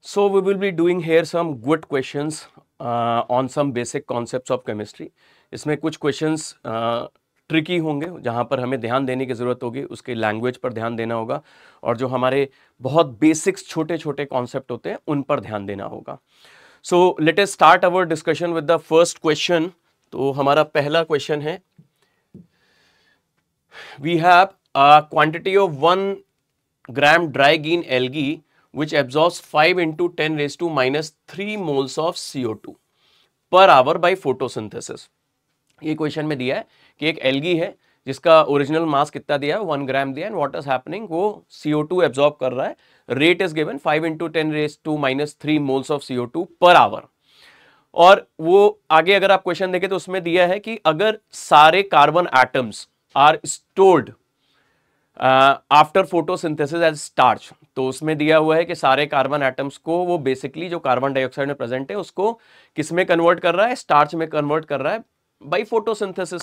So we will be doing here some good questions on some basic concepts of chemistry. इसमें कुछ questions tricky होंगे जहाँ पर हमें ध्यान देने की ज़रूरत होगी, उसके लैंग्वेज पर ध्यान देना होगा और जो हमारे बहुत बेसिक्स छोटे छोटे कॉन्सेप्ट होते हैं उन पर ध्यान देना होगा. So let us start our discussion with the first question. तो हमारा पहला क्वेश्चन है, we have a quantity of 1 gram dry green algae which absorbs 5 into 10 raised to minus 3 moles of CO2 per hour by photosynthesis. ये question में दिया है कि एक एल्गी है जिसका ओरिजिनल मास कितना दिया है, 1 ग्राम दिया है, व्हाट इज हैपनिंग, वो CO2 एब्जॉर्ब कर रहा है. Rate is given 5 into 10 raised to minus 3 moles of CO2 per hour. और वो आगे अगर आप क्वेश्चन देखें तो उसमें दिया है कि अगर सारे carbon atoms are stored after photosynthesis as starch, तो उसमें दिया हुआ है कि सारे कार्बन एटम्स को वो बेसिकली जो कार्बन डाइऑक्साइड में प्रेजेंट है उसको किस में कन्वर्ट कर रहा है, स्टार्च में कन्वर्ट कर रहा है by photosynthesis.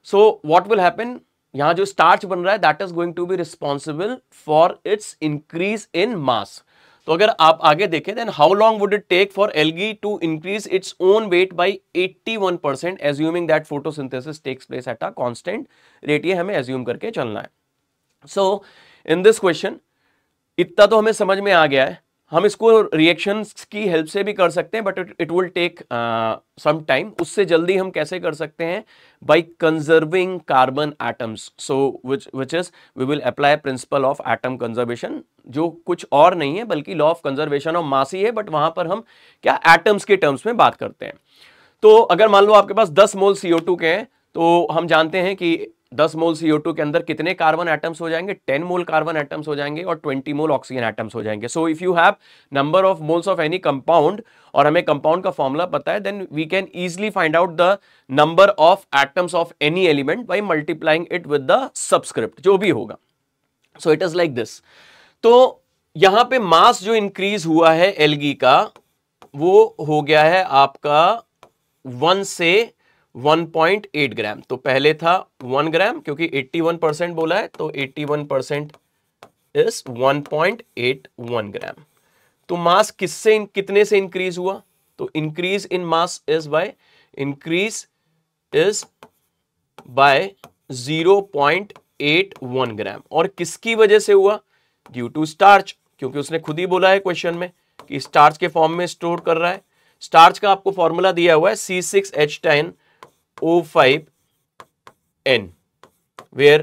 So what will happen, यहां जो स्टार्च बन रहा है that is going to be responsible for its increase in mass. तो अगर आप आगे देखें then how long would it take for algae to increase its own weight by 81%, assuming that photosynthesis takes place at a constant rate. ये हमें assume करके चलना है. सो इन दिस क्वेश्चन इतना तो हमें समझ में आ गया है. हम इसको रिएक्शंस की हेल्प से भी कर सकते हैं but it will take some time. उससे जल्दी हम कैसे कर सकते हैं, by conserving carbon atoms. So which is we will apply principle of atom conservation, जो कुछ और नहीं है बल्कि law of conservation of mass ही है, बट वहां पर हम क्या एटम्स के टर्म्स में बात करते हैं. तो अगर मान लो आपके पास 10 मोल CO2 के हैं तो हम जानते हैं कि 10 मोल CO2 के अंदर कितने कार्बन एटम्स हो जाएंगे, 10 मोल कार्बन एटम्स हो जाएंगे और 20 मोल ऑक्सीजन एटम्स हो जाएंगे. So if you have number of moles of any compound और हमें कंपाउंड का फॉर्मूला पता है, then we can easily find out the number of atoms of any element by multiplying it with the subscript जो भी होगा. So it is like this. तो यहां पे मास जो इंक्रीज हुआ है एल्गी का वो हो गया है आपका 1 से 1.8 ग्राम. तो पहले था 1 ग्राम क्योंकि 81% बोला है, तो 81% इज 1.81 ग्राम. तो मास कितने से इंक्रीज हुआ, तो increase in mass is by 0.81 ग्राम. और किसकी वजह से हुआ, ड्यू टू स्टार्च, क्योंकि उसने खुद ही बोला है क्वेश्चन में कि स्टार्च के फॉर्म में स्टोर कर रहा है. स्टार्च का आपको फॉर्मूला दिया हुआ है C6H10O5N, वेयर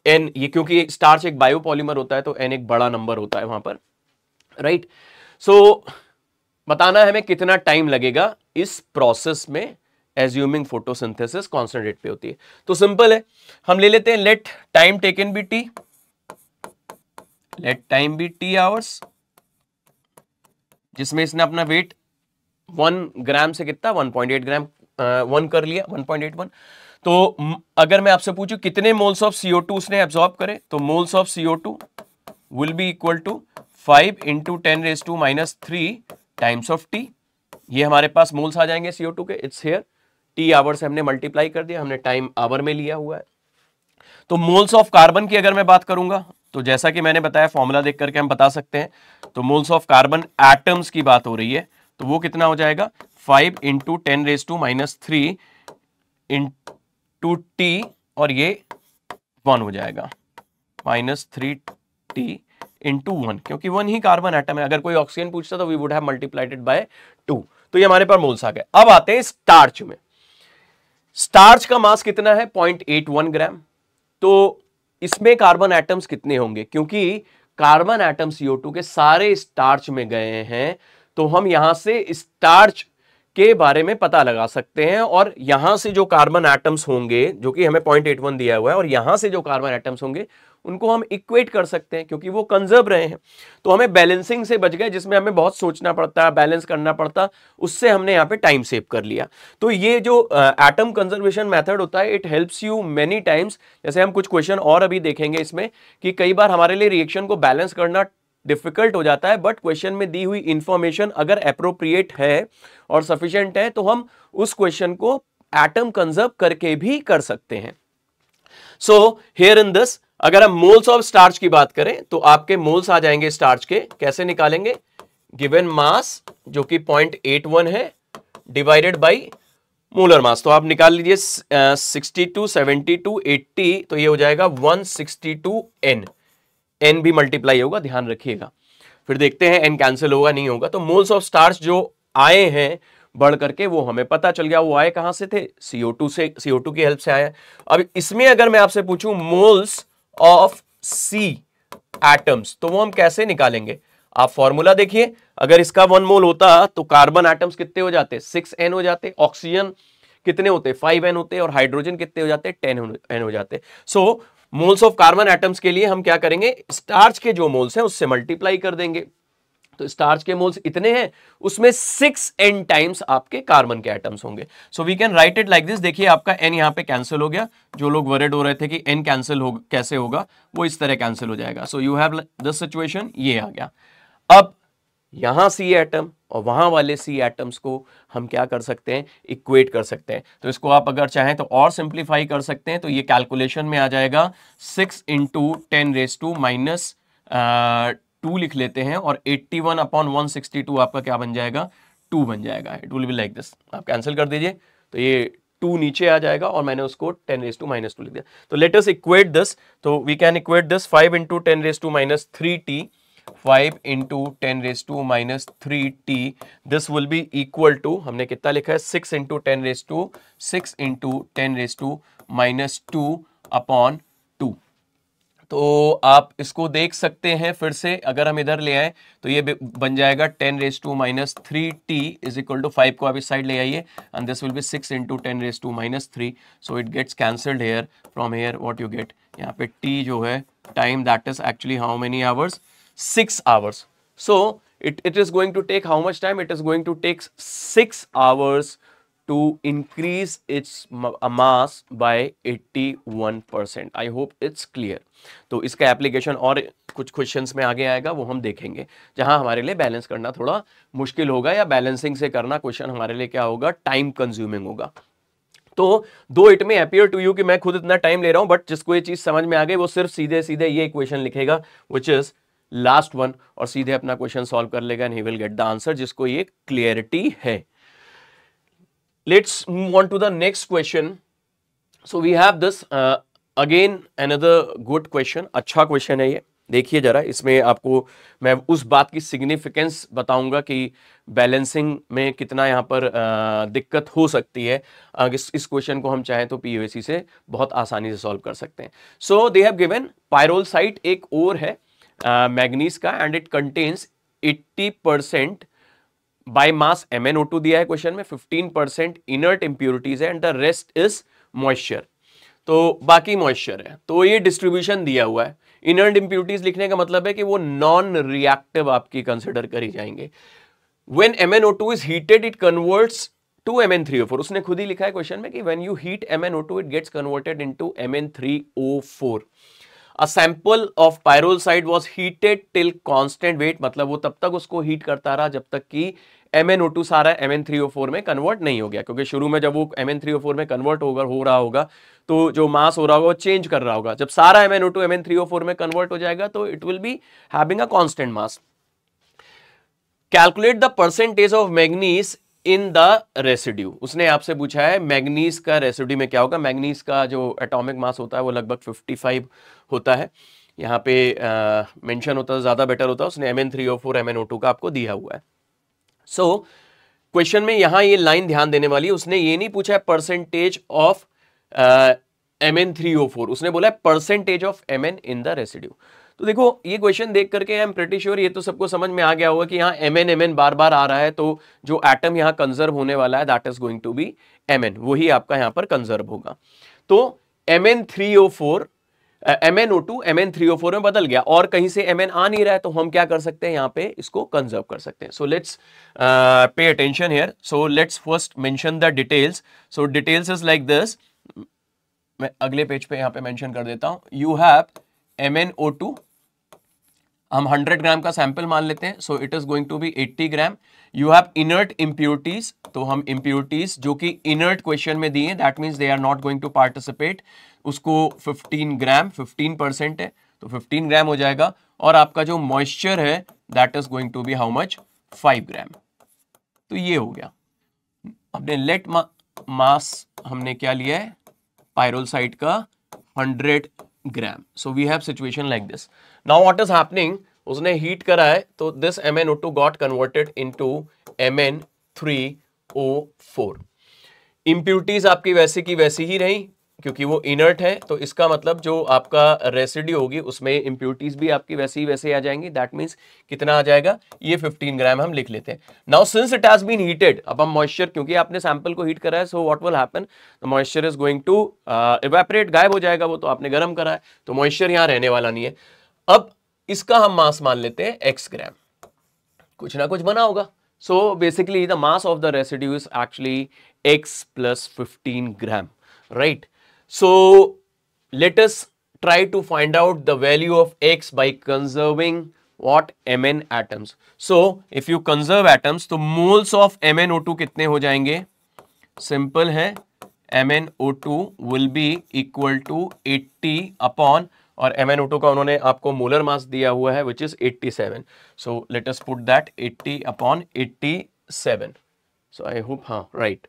N, ये क्योंकि स्टार्च एक बायोपॉलीमर होता है तो N एक बड़ा नंबर होता है वहां पर, राइट. सो बताना है हमें कितना टाइम लगेगा इस प्रोसेस में, एज्यूमिंग फोटोसिंथेसिस कांस्टेंट रेट पे होती है. तो सिंपल है, हम ले लेते हैं let time taken be T, let time be T hours, जिसमें इसने अपना वेट 1 ग्राम से कितना 1.8 ग्राम 1 कर लिया 1.81. तो अगर मैं आपसे पूछूं कितने मोल्स ऑफ CO2 उसने एब्जॉर्ब करे, तो moles of CO2 will be equal to 5 into 10 raised to minus 3 times of T. ये हमारे पास मोल्स आ जाएंगे CO2 के. इट्स हियर, T आवर से हमने मल्टीप्लाई कर दिया, हमने टाइम आवर में लिया हुआ है. तो मोल्स ऑफ कार्बन की अगर मैं बात करूंगा तो जैसा कि मैंने बताया फॉर्मूला देख करके हम बता सकते हैं. तो मोल्स ऑफ कार्बन एटम्स की बात हो रही है, तो वो कितना हो जाएगा 5 into 10 raised to minus 3 into T, और ये 1 हो जाएगा -3T into 1, क्योंकि 1 ही कार्बन एटम है. अगर कोई ऑक्सीजन पूछता तो we would have multiplied it by 2. तो ये हमारे पास मोल्स आ गए. अब आते हैं स्टार्च में. स्टार्च का मास कितना है 0.81 ग्राम. तो इसमें कार्बन एटम्स कितने होंगे, क्योंकि कार्बन एटम CO2 के सारे स्टार्च में गए हैं, तो हम यहां से स्टार्च के बारे में पता लगा सकते हैं. और यहां से जो कार्बन एटम्स होंगे, जो कि हमें 0.81 दिया हुआ है, और यहां से जो कार्बन एटम्स होंगे उनको हम इक्वेट कर सकते हैं क्योंकि वो कंजर्व रहे हैं. तो हमें बैलेंसिंग से बच गए, जिसमें हमें बहुत सोचना पड़ता है, बैलेंस करना पड़ता, उससे हमने यहाँ पे टाइम सेव कर लिया. तो ये जो एटम कंजर्वेशन मेथड होता है, it helps you many times. जैसे हम कुछ क्वेश्चन और अभी देखेंगे इसमें कि कई बार हमारे लिए रिएक्शन को बैलेंस करना डिफिकल्ट हो जाता है, बट क्वेश्चन में दी हुई इंफॉर्मेशन अगर अप्रोप्रिएट है और सफिशिएंट है तो हम उस क्वेश्चन को एटम कंजर्व करके भी कर सकते हैं. सो हियर इन दिस, अगर हम मोल्स ऑफ स्टार्च की बात करें तो आपके मोल्स आ जाएंगे स्टार्च के, कैसे निकालेंगे, गिवन मास जो कि 0.81 है डिवाइडेड बाई मोलर मास। तो आप निकाल लीजिए 62, 72, 80, तो ये हो जाएगा 162 N। N भी मल्टीप्लाई होगा, ध्यान रखिएगा। फिर देखते हैं N कैंसिल होगा नहीं होगा। तो मोल्स ऑफ स्टार्च जो आए हैं बढ़ करके वो हमें पता चल गया, वो आए कहां से थे, CO2 से, CO2 की हेल्प से आया। अब इसमें अगर मैं आपसे पूछूं मोल्स ऑफ C एटम्स, तो वो हम कैसे निकालेंगे? आप फॉर्मूला देखिए, अगर इसका 1 मोल होता तो कार्बन एटम्स कितने हो जाते, 6N हो जाते, ऑक्सीजन कितने होते, 5N होते, और हाइड्रोजन कितने हो जाते, 10N हो जाते। सो मोल्स ऑफ कार्बन एटम्स के लिए हम क्या करेंगे, स्टार्च के जो मोल्स हैं उससे मल्टीप्लाई कर देंगे। तो स्टार्च के मोल्स इतने हैं, उसमें 6N टाइम्स आपके कार्बन के एटम्स होंगे। So we can write it like this. देखिए आपका N यहां पे कैंसिल हो गया। जो लोग वरीड हो रहे थे कि N कैंसिल हो कैसे होगा, वो इस तरह कैंसिल हो जाएगा। So you have this situation, ये आ गया। अब यहां C एटम और वहां वाले C एटम्स को हम क्या कर सकते हैं, इक्वेट कर सकते हैं। तो इसको आप अगर चाहें तो और सिंप्लीफाई कर सकते हैं। तो ये कैलकुलेशन में आ जाएगा 6 × 10⁻² 2 लिख लेते हैं, और 81/162 आपका क्या बन जाएगा, 2 बन जाएगा। It will be like this. आप कैंसिल कर दीजिए तो ये 2 नीचे आ जाएगा, और मैंने उसको 10⁻² लिख दिया। तो लेट अस इक्वेट दिस। तो we can equate this 5 × 10⁻³ 5 × 10⁻³ this will be equal to, हमने कितना लिखा है, 6 × 10⁻²। तो आप इसको देख सकते हैं फिर से, अगर हम इधर ले आए तो ये बन जाएगा 10⁻³ इज इक्वल टू 5 को आप इस साइड ले आइए, and this will be 6 × 10⁻³। So it gets cancelled here, from here what you get, यहाँ पे t जो है time, that is actually how many hours, 6 hours. So it is going to take how much time? It is going to take 6 hours to increase its mass by 81%. I hope it's clear. तो इसका application और कुछ questions में आगे आएगा, वो हम देखेंगे, जहां हमारे लिए बैलेंस करना थोड़ा मुश्किल होगा, या बैलेंसिंग से करना क्वेश्चन हमारे लिए क्या होगा, टाइम कंज्यूमिंग होगा। तो दो इट में अपियर टू यू कि मैं खुद इतना टाइम ले रहा हूं, बट जिसको ये चीज समझ में आ गई वो सिर्फ सीधे सीधे ये इक्वेशन लिखेगा, विच इज लास्ट वन, और सीधे अपना क्वेश्चन सॉल्व कर लेगा, and he will get the answer, जिसको ये क्लियरिटी है। Let's move on to the next question. So we have this again another good question. अच्छा क्वेश्चन है ये, देखिए जरा, इसमें आपको मैं उस बात की सिग्निफिकेंस बताऊंगा कि बैलेंसिंग में कितना यहाँ पर दिक्कत हो सकती है। इस क्वेश्चन को हम चाहें तो पीयूएसी से बहुत आसानी से सॉल्व कर सकते हैं। So they have given pyrolusite एक और है मैग्नीज का, and it contains 80% by mass MnO2 दिया है क्वेश्चन में, 15% इनर्ट इंप्यूरिटीज है, and the rest is moisture. तो बाकी मॉइस्चर है, तो ये डिस्ट्रीब्यूशन दिया हुआ है। इनर्ट इंप्यूरिटीज लिखने का मतलब है कि वो नॉन रिएक्टिव आपकी कंसिडर करी जाएंगे। When MnO2 is heated it converts to Mn3O4। उसने खुद ही लिखा है क्वेश्चन में कि when you heat MnO2 it gets converted into Mn3O4। A sample of pyrrole site was heated till constant weight, मतलब वो तब तक उसको हीट करता रहा जब तक कि MnO2 सारा Mn3O4 में कन्वर्ट नहीं हो गया, क्योंकि शुरू में जब वो Mn3O4 में कन्वर्ट हो रहा होगा तो जो मास हो रहा होगा वो चेंज कर रहा होगा। जब सारा MnO2 Mn3O4 में कन्वर्ट हो जाएगा तो it will be having a constant mass. Calculate the percentage of manganese in the residue. उसने आपसे पूछा है मैग्नीज का रेसिड्यू में क्या होगा। मैग्नीज का जो एटॉमिक मास होता है वो लगभग 55 होता है, यहाँ पे मेंशन होता है ज्यादा बेटर होता है। उसने Mn3O4 MnO2 का आपको दिया हुआ है। सो क्वेश्चन में यहां ये लाइन ध्यान देने वाली है, उसने ये नहीं पूछा है परसेंटेज ऑफ Mn3O4, उसने बोला है percentage of Mn in the residue. तो देखो ये क्वेश्चन देख करके आई एम प्रीटी श्योर ये तो सबको समझ में आ गया होगा कि यहाँ Mn बार बार आ रहा है, तो जो एटम यहाँ कंजर्व होने वाला है that is going to be Mn, वही आपका यहाँ पर कंजर्व होगा। तो MnO2 Mn3O4 में बदल गया, और कहीं से Mn आ नहीं रहा है, तो हम क्या कर सकते हैं, यहाँ पे इसको कंजर्व कर सकते हैं। सो लेट्स पे attention here. So let's first mention the details. So details is like this, मैं अगले पेज पे यहाँ पे मेंशन कर देता हूं। यू हैव MnO2, हम 100 ग्राम का सैंपल मान लेते हैं, so it is going to be 80 gram. You have inert impurities, तो हम इंप्यूरिटीज जो कि इनर्ट क्वेश्चन में दिए, that means they are not going to participate, उसको 15 ग्राम, 15% है तो 15 ग्राम हो जाएगा। और आपका जो मॉइस्चर है that is going to be how much, 5 gram. तो ये हो गया अपने लेट मास, हमने क्या लिया है पायरोल्साइड का 100 gram. So we have situation like this. Now what is happening, उसने हीट करा है तो this MnO2 got converted into Mn3O4। Impurities आपकी वैसे की वैसी ही रही क्योंकि वो इनर्ट है, तो इसका मतलब जो आपका रेसिड्यू होगी उसमें इंप्यूरिटीज भी आपकी वैसे ही वैसे आ जाएंगी। दैट मींस कितना आ जाएगा, ये 15 ग्राम हम लिख लेते हैं। Now since it has been heated, अब हम मॉइस्चर, क्योंकि आपने सैंपल को हीट करा है, so what will happen, the moisture is going to evaporate, गायब हो जाएगा, वो तो आपने गर्म करा है, तो मॉइस्चर यहाँ रहने वाला नहीं है। अब इसका हम मास मान लेते हैं x ग्राम, कुछ ना कुछ बना होगा। So basically the mass of the residue is actually x plus 15 gram, right? So let us try to find out the value of x by conserving what Mn atoms. So if you conserve atoms, तो moles of MnO2 कितने हो जाएंगे? Simple है, MnO2 will be equal to 80 upon, और MnO2 का उन्होंने आपको molar mass दिया हुआ है which is 87. So let us put that 80 upon 87. So I hope, हाँ right.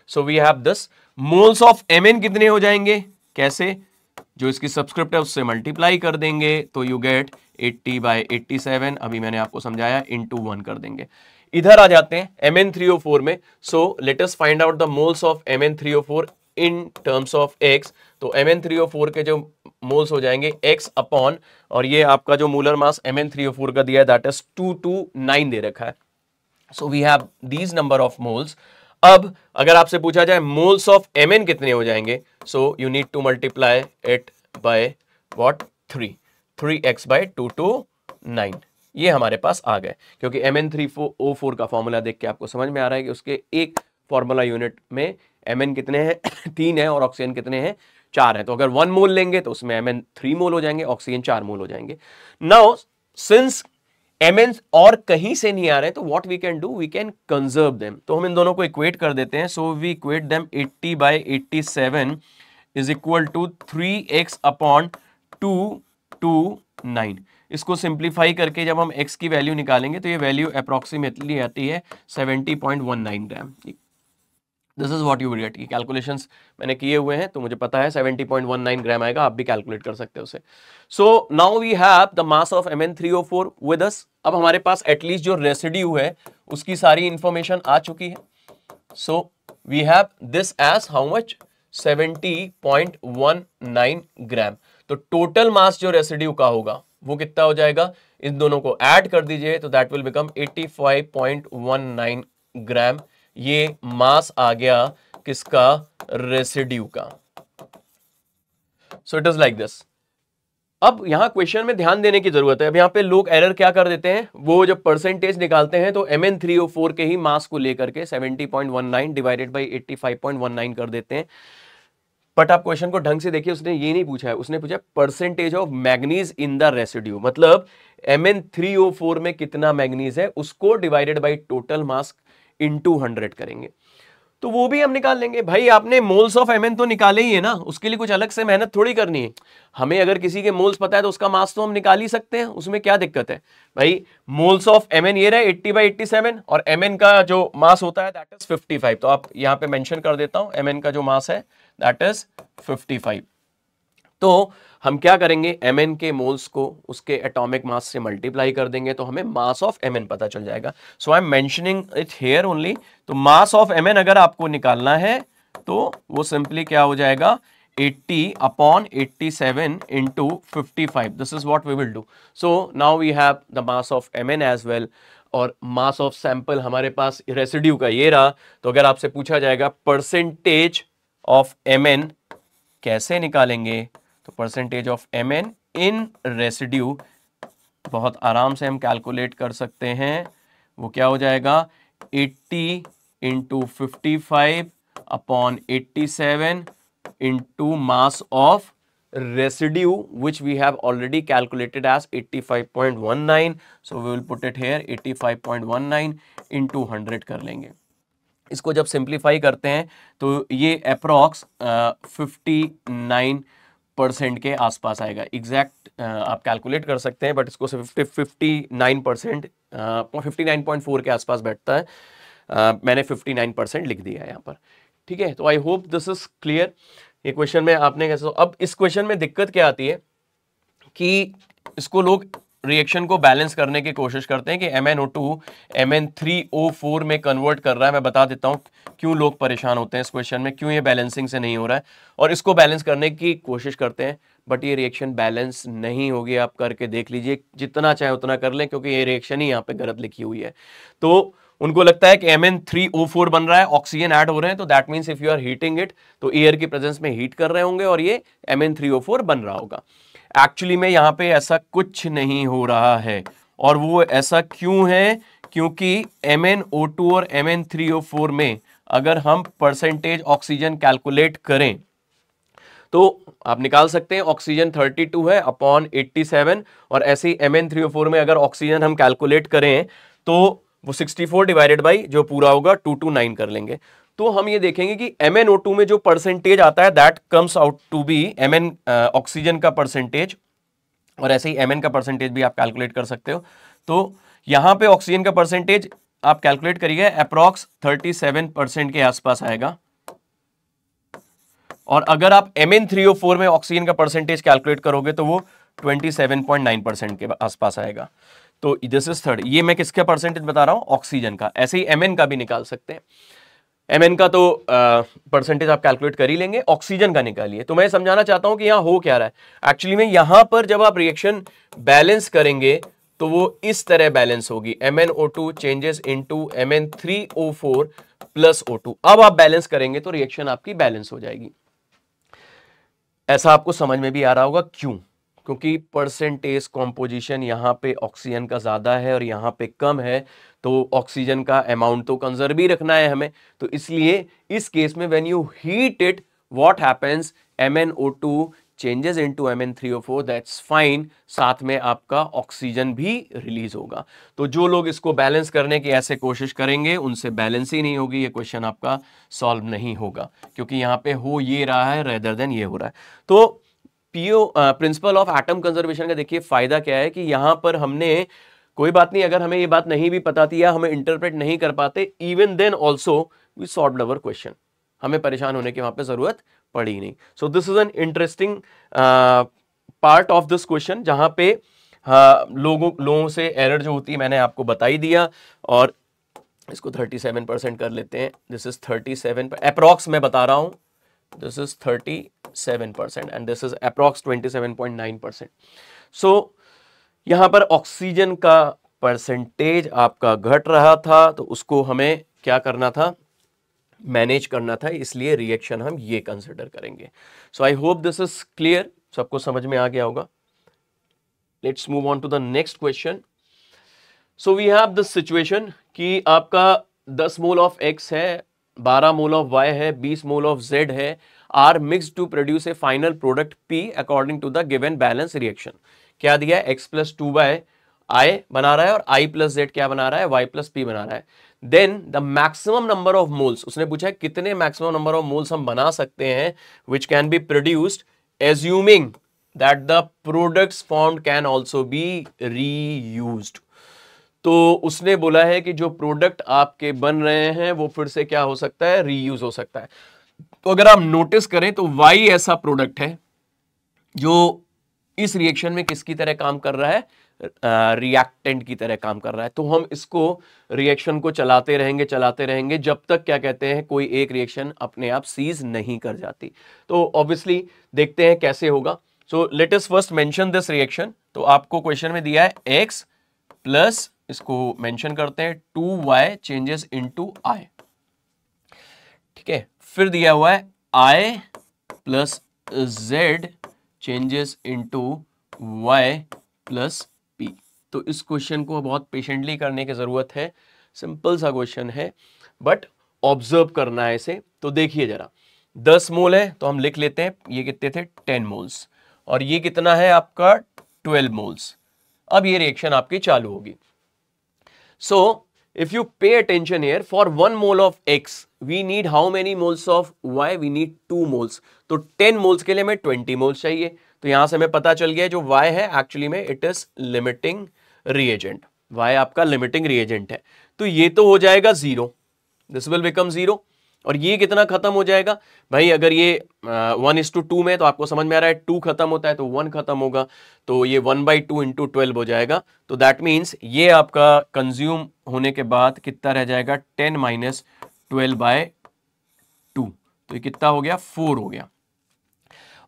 So we have this moles of Mn कितने हो जाएंगे, कैसे, जो इसकी सब्सक्रिप्ट है उससे मल्टीप्लाई कर देंगे तो यू गेट 80 by 87, अभी मैंने आपको समझाया, into 1 कर देंगे। इधर आ जाते हैं Mn3O4 में। So let us find out the moles of Mn3O4 in terms of x. तो Mn3O4 के जो मोल्स हो जाएंगे x अपॉन, और ये आपका जो मोलर मास Mn3O4 का दिया है दैट इज 229 दे रखा है। So we have these number of moles. अब अगर आपसे पूछा जाए मोल्स ऑफ Mn कितने हो जाएंगे, so you need to multiply it by what 3x by 229। ये हमारे पास आ गए, क्योंकि Mn3O4 का फॉर्मूला देख के आपको समझ में आ रहा है कि उसके एक फॉर्मूला यूनिट में Mn कितने हैं 3 है और ऑक्सीजन कितने हैं 4 है। तो अगर 1 मोल लेंगे तो उसमें Mn 3 मोल हो जाएंगे, ऑक्सीजन 4 मोल हो जाएंगे। नाउ सिंस Mn और कहीं से नहीं आ रहे तो what we can do, we can conserve them. तो हम इन दोनों को इक्वेट कर देते हैं। So we equate them 80 by 87 is equal to 3x upon 229। इसको सिंप्लीफाई करके जब हम x की वैल्यू निकालेंगे तो ये वैल्यू अप्रोक्सीमेटली आती है 70.19 gram. This is what you will get. Calculations मैंने किए हुए हैं तो मुझे पता है 70.19 ग्राम आएगा, आप भी कैलकुलेट कर सकते हो उसे। So now we have the mass of Mn3O4 with us. अब हमारे पास एटलीस्ट जो रेसिड्यू है उसकी सारी इंफॉर्मेशन आ चुकी है। So we have this as how much, 70.19 gram. तो टोटल मास जो रेसिड्यू का होगा वो कितना हो जाएगा, इन दोनों को ऐड कर दीजिए तो दैट विल बिकम 85.19 ग्राम। ये मास आ गया किसका, रेसिड्यू का। सो इट इज लाइक दिस। अब यहां क्वेश्चन में ध्यान देने की जरूरत है। अब यहां पे लोग एरर क्या कर देते हैं, वो जब परसेंटेज निकालते हैं तो Mn3O4 के ही मास को लेकर के 70.19 डिवाइडेड बाई 85.19 कर देते हैं। बट आप क्वेश्चन को ढंग से देखिए, उसने ये नहीं पूछा है, उसने पूछा percentage of manganese in the residue, मतलब Mn3O4 में कितना मैग्नीज है उसको divided by total mass into 100 करेंगे तो वो भी हम निकाल लेंगे। भाई आपने मोल्स ऑफ Mn तो निकाले ही है ना, उसके लिए कुछ अलग से मेहनत थोड़ी करनी है। हमें अगर किसी के मोल्स पता है तो उसका मास तो हम निकाल ही सकते हैं, उसमें क्या दिक्कत है भाई। मोल्स ऑफ Mn ये रहे 80 by 87 और Mn का जो मास होता है दैट इज 55। तो आप यहां पे मेंशन कर देता हूं, Mn का जो मास है दैट इज 55। तो हम क्या करेंगे, Mn के मोल्स को उसके एटॉमिक मास से मल्टीप्लाई कर देंगे तो हमें मास ऑफ Mn पता चल जाएगा। So I am mentioning it here only. तो मास ऑफ Mn अगर आपको निकालना है तो वो सिंपली क्या हो जाएगा, 80 upon 87 into 55। This is what we will do. So now we have the mass of Mn as well, और मास ऑफ सैंपल हमारे पास रेसिड्यू का ये रहा। तो अगर आपसे पूछा जाएगा परसेंटेज ऑफ Mn कैसे निकालेंगे, तो percentage of Mn in residue बहुत आराम से हम कैलकुलेट कर सकते हैं। वो क्या हो जाएगा, 80 into 55 upon 87 into mass of residue which we have already calculated as 85.19. so we will put it here 85.19 into 100 कर लेंगे। इसको जब सिंप्लीफाई करते हैं तो ये अप्रॉक्स 59% के आसपास आएगा। एग्जैक्ट आप कैलकुलेट कर सकते हैं बट इसको 59% 59.4 के आसपास बैठता है। मैंने 59% लिख दिया है यहाँ पर, ठीक है। तो I hope this is clear. ये क्वेश्चन में आपने कैसे, अब इस क्वेश्चन में दिक्कत क्या आती है कि इसको लोग रिएक्शन को बैलेंस करने की कोशिश करते हैं कि MnO2 Mn3O4 में कन्वर्ट कर रहा है। मैं बता देता हूं क्यों लोग परेशान होते हैं इस क्वेश्चन में, क्यों ये बैलेंसिंग से नहीं हो रहा है, और इसको बैलेंस करने की कोशिश करते हैं, बट ये रिएक्शन बैलेंस नहीं होगी। आप करके देख लीजिए, जितना चाहे उतना कर लें, क्योंकि ये रिएक्शन ही यहाँ पे गलत लिखी हुई है। तो उनको लगता है कि Mn3O4 बन रहा है, ऑक्सीजन ऐड हो रहे हैं, तो that means if you are heating it तो एयर की प्रेजेंस में हीट कर रहे होंगे और ये Mn3O4 बन रहा होगा। एक्चुअली में यहां पे ऐसा कुछ नहीं हो रहा है, और वो ऐसा क्यों है, क्योंकि MnO2 और Mn3O4 में अगर हम परसेंटेज ऑक्सीजन कैलकुलेट करें तो आप निकाल सकते हैं, ऑक्सीजन 32 है अपॉन 87, और ऐसे ही Mn3O4 में अगर ऑक्सीजन हम कैलकुलेट करें तो वो 64 डिवाइडेड बाई जो पूरा होगा 229 कर लेंगे। तो हम ये देखेंगे कि MnO2 में जो परसेंटेज आता है that comes out to be Mn oxygen का परसेंटेज, और ऐसे ही Mn का परसेंटेज भी आप कैलकुलेट कर सकते हो। तो यहां पे ऑक्सीजन का परसेंटेज आप कैलकुलेट करिए, अप्रॉक्स 37% के आसपास आएगा, और अगर आप Mn3O4 में ऑक्सीजन का परसेंटेज कैलकुलेट करोगे तो वो 27.9% के आसपास आएगा। तो दिस इज थर्ड। ये मैं किसका परसेंटेज बता रहा हूं, ऑक्सीजन का। ऐसे ही Mn का भी निकाल सकते हैं। Mn का तो परसेंटेज आप कैलकुलेट कर ही लेंगे, ऑक्सीजन का निकालिए। तो मैं समझाना चाहता हूं कि यहां हो क्या रहा है। एक्चुअली में यहां पर जब आप रिएक्शन बैलेंस करेंगे तो वो इस तरह बैलेंस होगी, MnO2 changes into Mn3O4 plus O2। अब आप बैलेंस करेंगे तो रिएक्शन आपकी बैलेंस हो जाएगी। ऐसा आपको समझ में भी आ रहा होगा क्यों, क्योंकि परसेंटेज कॉम्पोजिशन यहां पे ऑक्सीजन का ज्यादा है और यहां पे कम है, तो ऑक्सीजन का अमाउंट तो कंजर्व ही रखना है हमें। तो इसलिए इस केस में when you heat it what happens, MnO2 changes into Mn3O4, that's fine, साथ में आपका ऑक्सीजन भी रिलीज होगा। तो जो लोग इसको बैलेंस करने की ऐसे कोशिश करेंगे उनसे बैलेंस ही नहीं होगी, ये क्वेश्चन आपका सॉल्व नहीं होगा, क्योंकि यहां पे हो ये रहा है रेदर देन ये हो रहा है। तो PO principal of atom conservation का देखिए फायदा क्या है कि यहां पर हमने, कोई बात नहीं अगर हमें ये बात नहीं भी पता थी या हमें इंटरप्रेट नहीं कर पाते, even then also we solved our question, हमें परेशान होने की वहां पे जरूरत पड़ी नहीं। So this is an interesting part of this question, जहां पे लोगों से एरर जो होती है मैंने आपको बता ही दिया, और इसको 37% कर लेते हैं। दिस इज 37 अप्रॉक्स मैं बता रहा हूं, this is 37% and this is approx 27.9%. So यहां पर ऑक्सीजन का परसेंटेज आपका घट रहा था, तो उसको हमें क्या करना था, मैनेज करना था, इसलिए रिएक्शन हम ये कंसिडर करेंगे। So I hope this is clear, सबको समझ में आ गया होगा। Let's move on to the next question. So we have this situation कि आपका 10 मोल ऑफ X है, 12 मोल ऑफ Y है, 20 मोल ऑफ Z है, are mixed to produce a final product P according to the given balance reaction. क्या दिया है, X plus 2/I बना रहा है और I प्लस Z क्या बना रहा है, Y प्लस P बना रहा है। Then the maximum number of moles, उसने पूछा है कितने मैक्सिमम नंबर ऑफ मोल्स हम बना सकते हैं विच can be produced assuming that the products formed can also be reused. तो उसने बोला है कि जो प्रोडक्ट आपके बन रहे हैं वो फिर से क्या हो सकता है, रीयूज हो सकता है। तो अगर आप नोटिस करें तो Y ऐसा प्रोडक्ट है जो इस रिएक्शन में किसकी तरह काम कर रहा है, रिएक्टेंट की तरह काम कर रहा है। तो हम इसको रिएक्शन को चलाते रहेंगे जब तक क्या कहते हैं कोई एक रिएक्शन अपने आप सीज नहीं कर जाती। तो ऑब्वियसली देखते हैं कैसे होगा। So let us first mention this reaction. तो आपको क्वेश्चन में दिया है X प्लस, इसको मेंशन करते हैं 2Y चेंजेस इनटू I, ठीक है। फिर दिया हुआ है I plus Z changes into Y plus P। तो इस क्वेश्चन को बहुत पेशेंटली करने की जरूरत है, सिंपल सा क्वेश्चन है बट ऑब्जर्व करना है इसे। तो देखिए जरा, 10 मोल है तो हम लिख लेते हैं ये कितने थे 10 मोल्स, और ये कितना है आपका 12 मोल्स। अब ये रिएक्शन आपकी चालू होगी। So if you pay attention here, for 1 mole of X we need how many moles of Y? We need 2 moles. तो 10 moles के लिए हमें 20 moles चाहिए। तो यहां से हमें पता चल गया जो Y है एक्चुअली में it is limiting reagent. y आपका लिमिटिंग रिएजेंट है, तो ये तो हो जाएगा 0, दिस विल बिकम 0। और ये कितना खत्म हो जाएगा भाई, अगर ये 1:2 में, तो आपको समझ में आ रहा है 2 खत्म होता है तो 1 खत्म होगा, तो ये 1/2 इंटू 12 हो जाएगा। तो दैट मीन्स ये आपका कंज्यूम होने के बाद कितना रह जाएगा, 10 माइनस 12/2, तो ये कितना हो गया, 4 हो गया।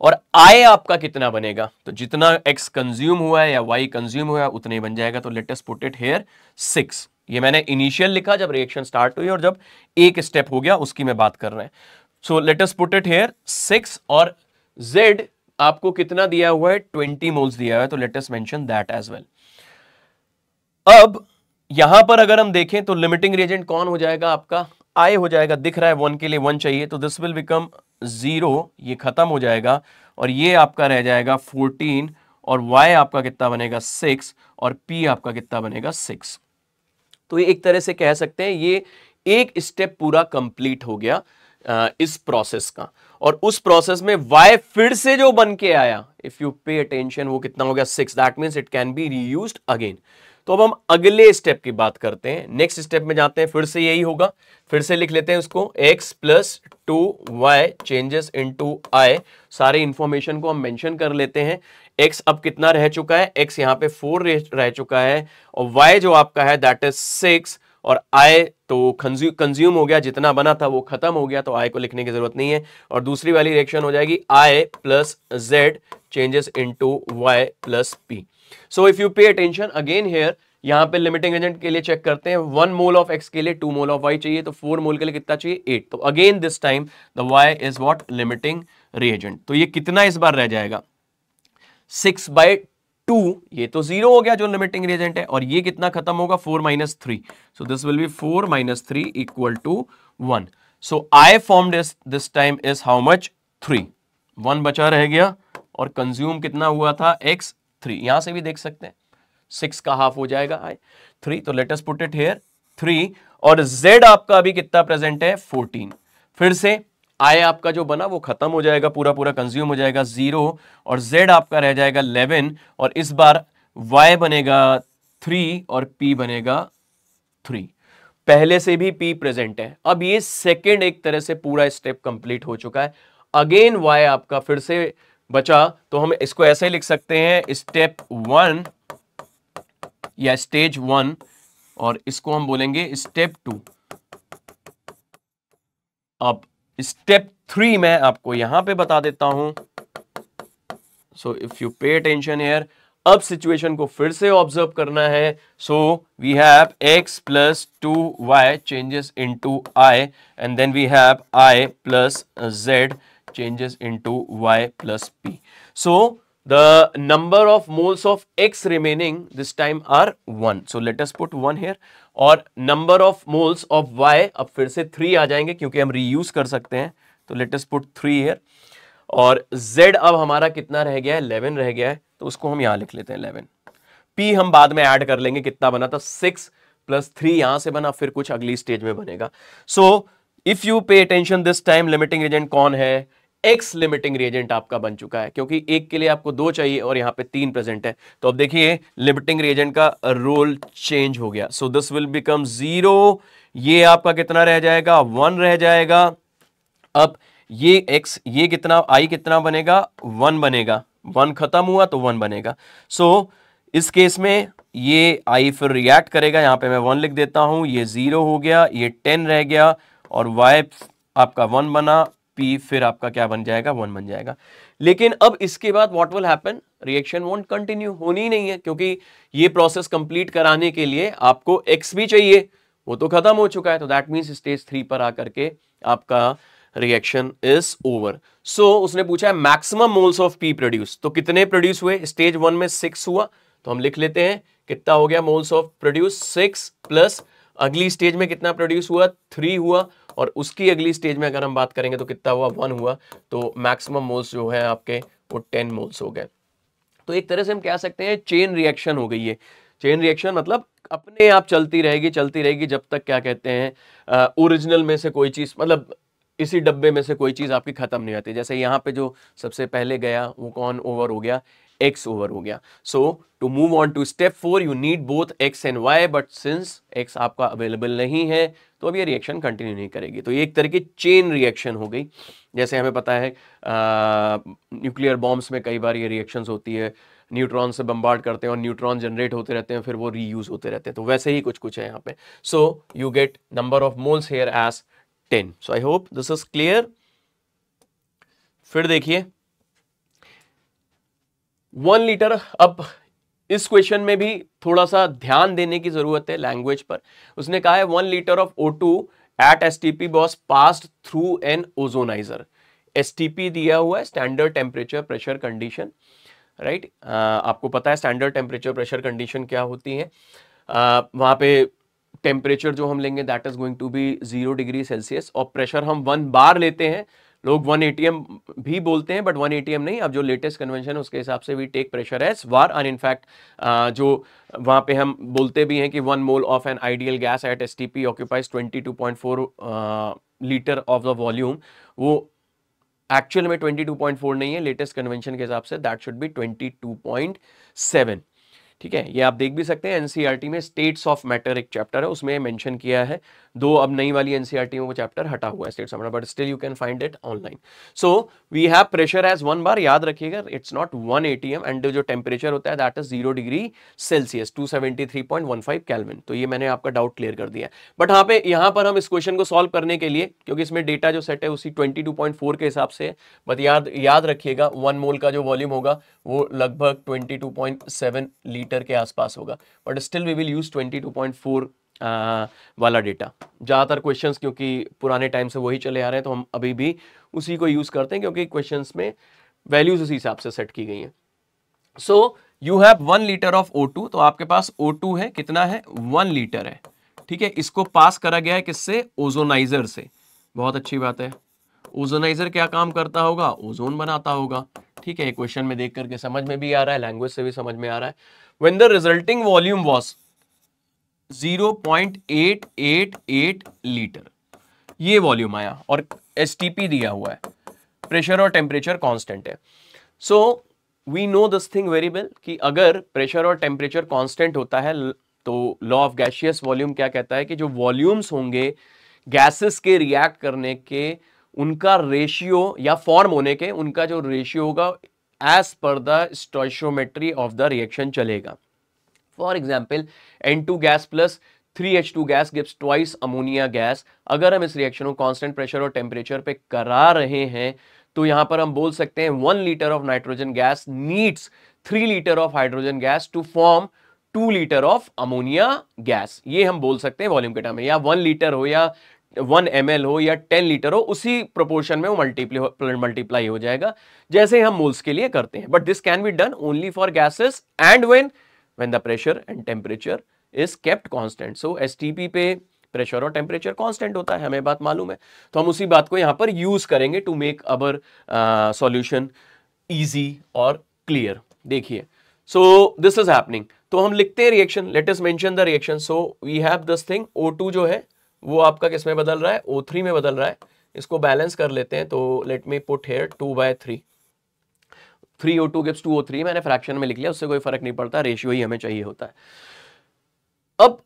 और I आपका कितना बनेगा, तो जितना X कंज्यूम हुआ है या Y कंज्यूम हुआ है उतने ही बन जाएगा। तो let us put it here 6। ये मैंने इनिशियल लिखा जब रिएक्शन स्टार्ट हुई, और जब एक स्टेप हो गया उसकी मैं बात कर रहे हैं। सो let us put it here 6। और Z आपको कितना दिया हुआ है, 20 मोल्स दिया हुआ है, तो let us mention that as well. अब यहां पर अगर हम देखें तो लिमिटिंग रिएजेंट कौन हो जाएगा, आपका I हो जाएगा। दिख रहा है 1 के लिए 1 चाहिए, तो दिस विल बिकम 0, ये खत्म हो जाएगा, और ये आपका रह जाएगा 14, और Y आपका कितना बनेगा 6, और P आपका कितना बनेगा 6। तो ये एक तरह से कह सकते हैं ये एक स्टेप पूरा कंप्लीट हो गया इस प्रोसेस का। और उस प्रोसेस में Y फिर से जो बन के आया, इफ यू पे अटेंशन, वो कितना हो गया 6, that means it can be reused again. तो अब हम अगले स्टेप की बात करते हैं, नेक्स्ट स्टेप में जाते हैं, फिर से यही होगा, फिर से लिख लेते हैं उसको, x plus 2y changes into I। सारे इंफॉर्मेशन को हम मेंशन कर लेते हैं। x अब कितना रह चुका है, x यहाँ पे 4 रह चुका है, और y जो आपका है दैट इज 6, और I तो कंज्यूम हो गया, जितना बना था वो खत्म हो गया, तो I को लिखने की जरूरत नहीं है। और दूसरी वाली रिएक्शन हो जाएगी I plus Z changes into Y plus P। So if you pay attention again here, यहां पे लिमिटिंग एजेंट के लिए चेक करते हैं, 1 मोल ऑफ x के लिए 2 मोल ऑफ y चाहिए, तो 4 मोल के लिए कितना चाहिए, 8। तो again this time the y is what, limiting reagent. तो ये कितना इस बार रह जाएगा, 6/2, ये तो 0 हो गया जो लिमिटिंग रिएजेंट है, और ये कितना खत्म होगा, 4 minus 3, so this will be 4 minus 3 equal to 1। So I formed this time is how much, 3, 1 बचा रह गया, और कंज्यूम कितना हुआ था, x 3, यहां से भी देख सकते हैं 6 का हाफ हो जाएगा I 3, तो let us put it here 3। और Z आपका अभी कितना प्रेजेंट है, 14। फिर से I आपका जो बना वो खत्म हो जाएगा, पूरा पूरा कंज्यूम हो जाएगा 0, और Z आपका रह जाएगा 11, और इस बार Y बनेगा 3 और P बनेगा 3। पहले से भी P प्रेजेंट है। अब ये सेकेंड एक तरह से पूरा स्टेप कंप्लीट हो चुका है। अगेन Y आपका फिर से बचा, तो हम इसको ऐसे लिख सकते हैं, स्टेप 1 या स्टेज 1, और इसको हम बोलेंगे स्टेप 2। अब स्टेप 3 मैं आपको यहां पे बता देता हूं। So if you pay attention here, अब सिचुएशन को फिर से ऑब्जर्व करना है। So we have x plus 2y changes into I, and then we have I plus Z changes into y plus p. So the number of moles of x remaining this time are 1. So let us put 1 here. और number of moles of y अब फिर से 3 आ जाएंगे क्योंकि हम reuse कर सकते हैं, तो let us put 3 here. और z अब हमारा कितना रह गया है, 11 रह गया है, तो उसको हम यहां लिख लेते हैं 11। p हम बाद में ऐड कर लेंगे, कितना बना था 6 प्लस 3 यहां से बना, फिर कुछ अगली स्टेज में बनेगा। सो if you pay attention this time, limiting agent कौन है, X लिमिटिंग रिएजेंट आपका बन चुका है, क्योंकि एक के लिए आपको 2 चाहिए और यहां पे 3 प्रेजेंट है। तो अब देखिए लिमिटिंग रिएजेंट का रोल चेंज हो गया। सो दिस विल बिकम 0, ये आपका कितना रह जाएगा, 1 रह जाएगा। अब ये X, ये कितना, I कितना बनेगा, 1 बनेगा, 1 खत्म हुआ तो 1 बनेगा। सो इस केस में ये I फिर रिएक्ट करेगा, यहां पे मैं 1 लिख देता हूं, ये 0 हो गया, ये 10 रह गया, और Y आपका 1 बना, P फिर आपका क्या बन जाएगा, 1 बन जाएगा। लेकिन अब इसके बाद what will happen, reaction won't continue, होनी ही नहीं है, क्योंकि ये प्रोसेस कंप्लीट कराने के लिए आपको X भी चाहिए, वो तो खत्म हो चुका है। तो दैट मीन्स स्टेज 3 पर आकर के आपका रिएक्शन इज ओवर। सो उसने पूछा है maximum moles of P produce, तो कितने प्रोड्यूस हुए, स्टेज 1 में 6 हुआ, तो हम लिख लेते हैं कितना हो गया मोल्स ऑफ प्रोड्यूस, 6 प्लस अगली स्टेज में कितना प्रोड्यूस हुआ, 3 हुआ, और उसकी अगली स्टेज में अगर हम बात करेंगे तो कितना हुआ, 1 हुआ, तो मैक्सिमम मोल्स जो है आपके वो 10 मोल्स हो गए। तो एक तरह से हम कह सकते हैं चेन रिएक्शन हो गई है। चेन रिएक्शन मतलब अपने आप चलती रहेगी जब तक क्या कहते हैं ओरिजिनल में से कोई चीज, मतलब इसी डब्बे में से कोई चीज आपकी खत्म नहीं होती। जैसे यहाँ पे जो सबसे पहले गया वो कौन ओवर हो गया, x ओवर हो गया. So to move on to step 4 you need both x and y, but since x आपका अवेलेबल नहीं है तो अब ये रिएक्शन कंटिन्यू नहीं करेगी. तो ये एक तरह की चेन रिएक्शन हो गई. जैसे हमें पता है न्यूक्लियर बॉम्ब्स में कई बार ये रिएक्शंस होती है, न्यूट्रॉन से बम्बार्ड करते हैं और न्यूट्रॉन जनरेट होते रहते हैं, फिर वो रीयूज होते रहते हैं. तो वैसे ही कुछ कुछ है यहाँ पे. So you get number of moles here as 10. So I hope this is clear. फिर देखिए 1 लीटर. अब इस क्वेश्चन में भी थोड़ा सा ध्यान देने की जरूरत है लैंग्वेज पर. उसने कहा है 1 litre of O2 at STP was passed through an ozonizer. STP दिया हुआ है, standard temperature pressure condition, right. आपको पता है स्टैंडर्ड टेम्परेचर प्रेशर कंडीशन क्या होती है. वहां पे टेम्परेचर जो हम लेंगे that is going to be 0 degree Celsius और प्रेशर हम 1 बार लेते हैं. लोग 1 ATM भी बोलते हैं बट 1 ATM नहीं. अब जो लेटेस्ट कन्वेंशन है उसके हिसाब से we take pressure as bar. And in fact जो वहां पे हम बोलते भी हैं कि 1 mole of an ideal gas at STP occupies 22.4 litre of the volume. वो एक्चुअल में 22.4 नहीं है, लेटेस्ट कन्वेंशन के हिसाब से दैट शुड बी 22.7. ठीक है, ये आप देख भी सकते हैं. एनसीईआरटी में स्टेट्स ऑफ मैटर एक चैप्टर है, उसमें मेंशन किया है. दो अब नई वाली एनसीईआरटी में वो चैप्टर हटा हुआ है states of matter, but still you can find it online. So we have pressure as 1 bar. याद रखिएगा इट्स नॉट 1 ATM एंड जो टेम्परेचर होता है that is 0 degree Celsius 273.15 kelvin. तो ये मैंने आपका डाउट क्लियर कर दिया. बट यहाँ पर हम इस क्वेश्चन को सॉल्व करने के लिए, क्योंकि इसमें डेटा जो सेट है उसी 22.4 के हिसाब से है, बट याद रखिएगा 1 मोल का जो वॉल्यूम होगा वो लगभग 22.7 लीटर के आसपास होगा. But still we will use 22.4 वाला डेटा. ज़्यादातर क्वेश्चंस क्योंकि पुराने टाइम से वही चले आ रहे हैं तो हम अभी भी उसी को यूज करते हैं, क्योंकि क्वेश्चंस में वैल्यूज उसी हिसाब से सेट की गई हैं. So you have 1 litre of O2. तो आपके पास O2 है, कितना है 1 लीटर है. ठीक है, इसको पास करा गया है किससे, ओजोनाइजर से. बहुत अच्छी बात है. ओजोनाइजर क्या काम करता होगा, ओजोन बनाता होगा. ठीक है, क्वेश्चन में देख करके समझ में भी आ रहा है, लैंग्वेज से भी समझ में आ रहा है. When the resulting volume was 0.888 litre, ये वॉल्यूम आया और STP दिया हुआ है, प्रेशर और टेम्परेचर कांस्टेंट है. So we know this thing very well कि अगर प्रेशर और टेम्परेचर कांस्टेंट होता है तो लॉ ऑफ गैसियस वॉल्यूम क्या कहता है कि जो वॉल्यूम्स होंगे गैसेस के रिएक्ट करने के, उनका रेशियो या फॉर्म होने के, उनका जो रेशियो होगा as per the stoichiometry of the reaction चलेगा. For example N2 gas plus 3H2 gas gives twice ammonia gas. अगर हम इस रिएक्शन को कांस्टेंट प्रेशर और टेम्परेचर पे करा रहे हैं तो यहां पर हम बोल सकते हैं 1 litre of nitrogen gas needs 3 litre of hydrogen gas to form 2 litre of ammonia gas. ये हम बोल सकते हैं वॉल्यूम के टर्म में. या 1 लीटर हो या 1 ml हो या 10 लीटर हो, उसी प्रोपोर्शन में वो मल्टीप्लाई हो जाएगा जैसे हम मोल्स के लिए करते हैं. But this can be done only for gases and when the pressure and temperature is kept constant. So STP पे प्रेशर और टेम्परेचर कांस्टेंट होता है, हमें बात मालूम है. तो हम उसी बात को यहां पर यूज करेंगे to make our solution easy और क्लियर. देखिए, सो दिस इज हैपनिंग. तो हम लिखते हैं reaction. Let us mention the reaction. So we have this thing. O2 जो है वो आपका किस में बदल रहा है, O3 में बदल रहा है. इसको बैलेंस कर लेते हैं. तो let me put here 2/3. 3O2 gives 2O3. मैंने फ्रैक्शन में लिख लिया, उससे कोई फर्क नहीं पड़ता, रेशियो ही हमें चाहिए होता है. अब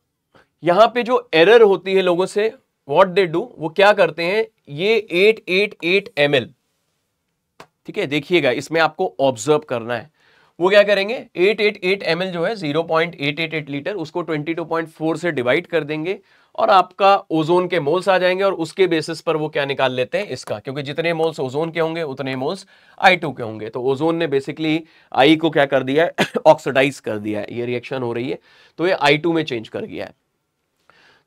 यहां पे जो एरर होती है लोगों से, व्हाट दे डू, वो क्या करते हैं, ये 888 ml. ठीक है, देखिएगा इसमें आपको ऑब्जर्व करना है. वो क्या करेंगे, 888 ml जो है 0.888 लीटर, उसको 22.4 से डिवाइड कर देंगे और आपका ओजोन के मोल्स आ जाएंगे और उसके बेसिस पर वो क्या निकाल लेते हैं इसका, क्योंकि जितने मोल्स ओजोन के होंगे उतने मोल्स I2 के होंगे. तो ओजोन ने बेसिकली I को क्या कर दिया है, ऑक्सीडाइज कर दिया है. ये रिएक्शन हो रही है तो ये I2 में चेंज कर गया है.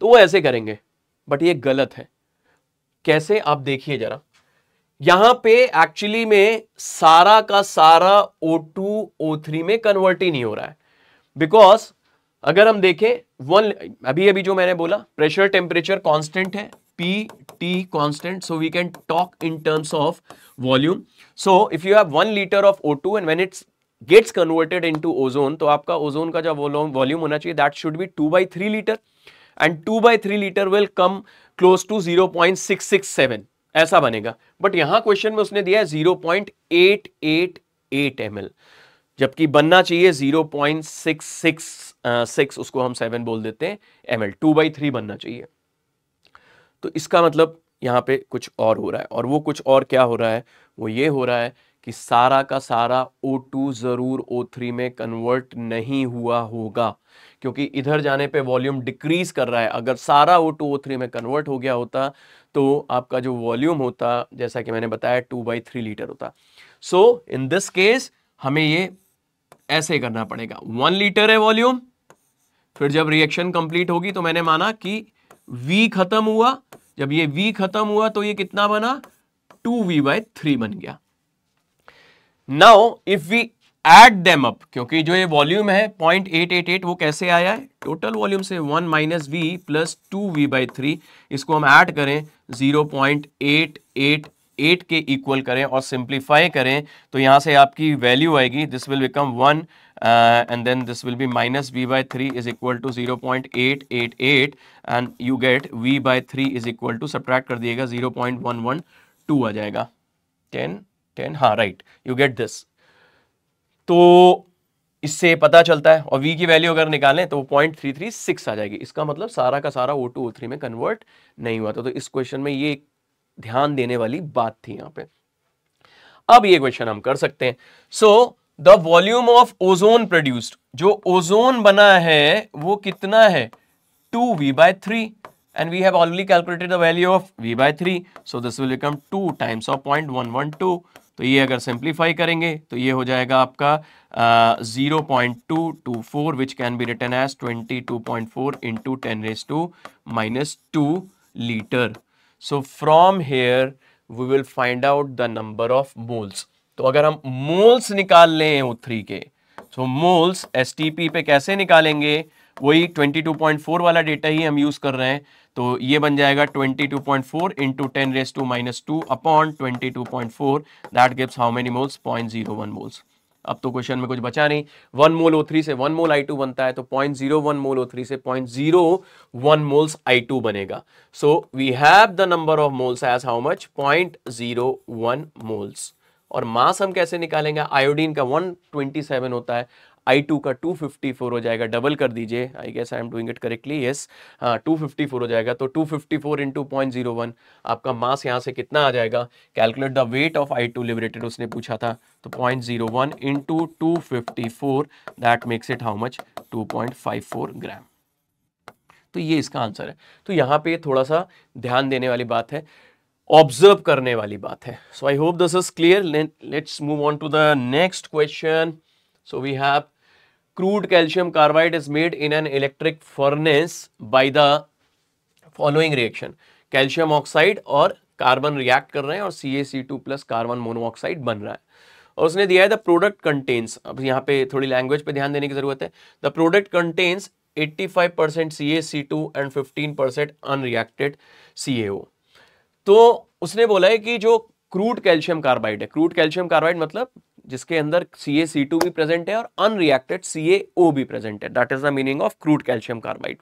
तो वो ऐसे करेंगे, बट ये गलत है. कैसे, आप देखिए जरा. यहां पे एक्चुअली में सारा का सारा O2 O3 में कन्वर्ट ही नहीं हो रहा है. बिकॉज अगर हम देखें अभी जो मैंने बोला, प्रेशर टेम्परेचर कांस्टेंट है, PT constant. So we can talk in terms of volume. So if you have 1 litre of O2 and when it's gets converted into ozone, तो आपका ओजोन का जो वॉल्यूम होना चाहिए that should be 2/3 litre and 2/3 litre will come close to 0.667, ऐसा बनेगा. But यहां question में उसने दिया है 0.888 ml. जबकि बनना चाहिए 0.666, उसको हम 7 बोल देते हैं ml, 2/3 बनना चाहिए। तो इसका मतलब यहाँ पे कुछ और हो रहा है, और वो कुछ और क्या हो रहा है, वो ये हो रहा है कि सारा का सारा O2 जरूर O3 में कन्वर्ट नहीं हुआ होगा, क्योंकि इधर जाने पे वॉल्यूम डिक्रीज कर रहा है। अगर सारा O2 O3 में कन्वर्ट हो गया होता तो आपका जो वॉल्यूम होता, जैसा कि मैंने बताया, 2/3 लीटर होता। सो इन दिस केस हमें ये ऐसे करना पड़ेगा, 1 लीटर है वॉल्यूम, फिर जब रिएक्शन कंप्लीट होगी तो मैंने माना कि V खत्म हुआ, जब ये V खत्म हुआ तो ये कितना बना, 2V/3 बन गया। Now if we add them up, क्योंकि जो ये वॉल्यूम है 0.888 वो कैसे आया है, टोटल वॉल्यूम से 1 - V + 2V/3, इसको हम ऐड करें 0.888 के इक्वल करें और सिंप्लीफाई करें तो यहां से आपकी वैल्यू आएगी, this will become 1 and then this will be -V/3 is equal to 0.888 and you get V/3 is equal to, subtract कर दिएगा, 0.112 आ जाएगा, 10, हाँ राइट, यू गेट दिस। तो इससे पता चलता है, और V की वैल्यू अगर निकालें तो 0.336 आ जाएगी। इसका मतलब सारा का सारा O2 O3 में कन्वर्ट नहीं हुआ था। तो इस क्वेश्चन में ये ध्यान देने वाली बात थी यहाँ पे। अब ये क्वेश्चन हम कर सकते हैं। So the volume of ozone produced, जो ओजोन बना है वो कितना है, 2V/3, and we have already calculated the value of V/3, so this will become 2 times of 0.112। तो ये अगर सिंप्लीफाई करेंगे तो ये हो जाएगा आपका 0.224 which can be written as 22.4 into 10⁻⁻2 liter। So from here we will find out the number of moles। तो अगर हम मोल्स निकाल लें O3 के, तो मोल्स STP पे कैसे निकालेंगे, वही 22.4 वाला डेटा ही हम यूज कर रहे हैं। तो ये बन जाएगा 22.4 into 10⁻2 upon 22.4, that gives how many moles, 0.01 moles. अब तो क्वेश्चन में कुछ बचा नहीं, 1 मोल O3 से 1 मोल I2 बनता है, तो 0.01 मोल O3 से 0.01 मोल्स I2 बनेगा। So we have the number of moles as how much, 0.01 moles. और मास हम कैसे निकालेंगे, आयोडीन का 127 होता है, I2 का 254 हो जाएगा, डबल कर दीजिए, I guess I am doing it correctly, yes, हाँ 254 हो जाएगा। तो 254 इंटू 0.01, आपका मास यहाँ से कितना आ जाएगा, calculate the weight of I2 liberated उसने पूछा था, तो 0.01 into 254, that makes it how much, 2.54 ग्राम। तो ये इसका आंसर है। तो यहाँ पे थोड़ा सा ध्यान देने वाली बात है, ऑब्जर्व करने वाली बात है। So I hope this is clear. Let's move on to the next question. So we have crude calcium carbide is made in an electric furnace by the following reaction। Calcium oxide और carbon react कर रहे हैं और CaC2 plus carbon monoxide बन रहा है, और उसने दिया है द प्रोडक्ट कंटेन्स, अब यहाँ पे थोड़ी लैंग्वेज पे ध्यान देने की जरूरत है, the product contains 85% CaC2 and 15% unreacted CaO। तो उसने बोला है कि जो क्रूड कैल्शियम कार्बाइड है, क्रूड कैल्शियम कार्बाइड मतलब जिसके अंदर CaC2 भी प्रेजेंट है और अनरिएक्टेड CaO भी प्रेजेंट है, that is the meaning of crude calcium carbide.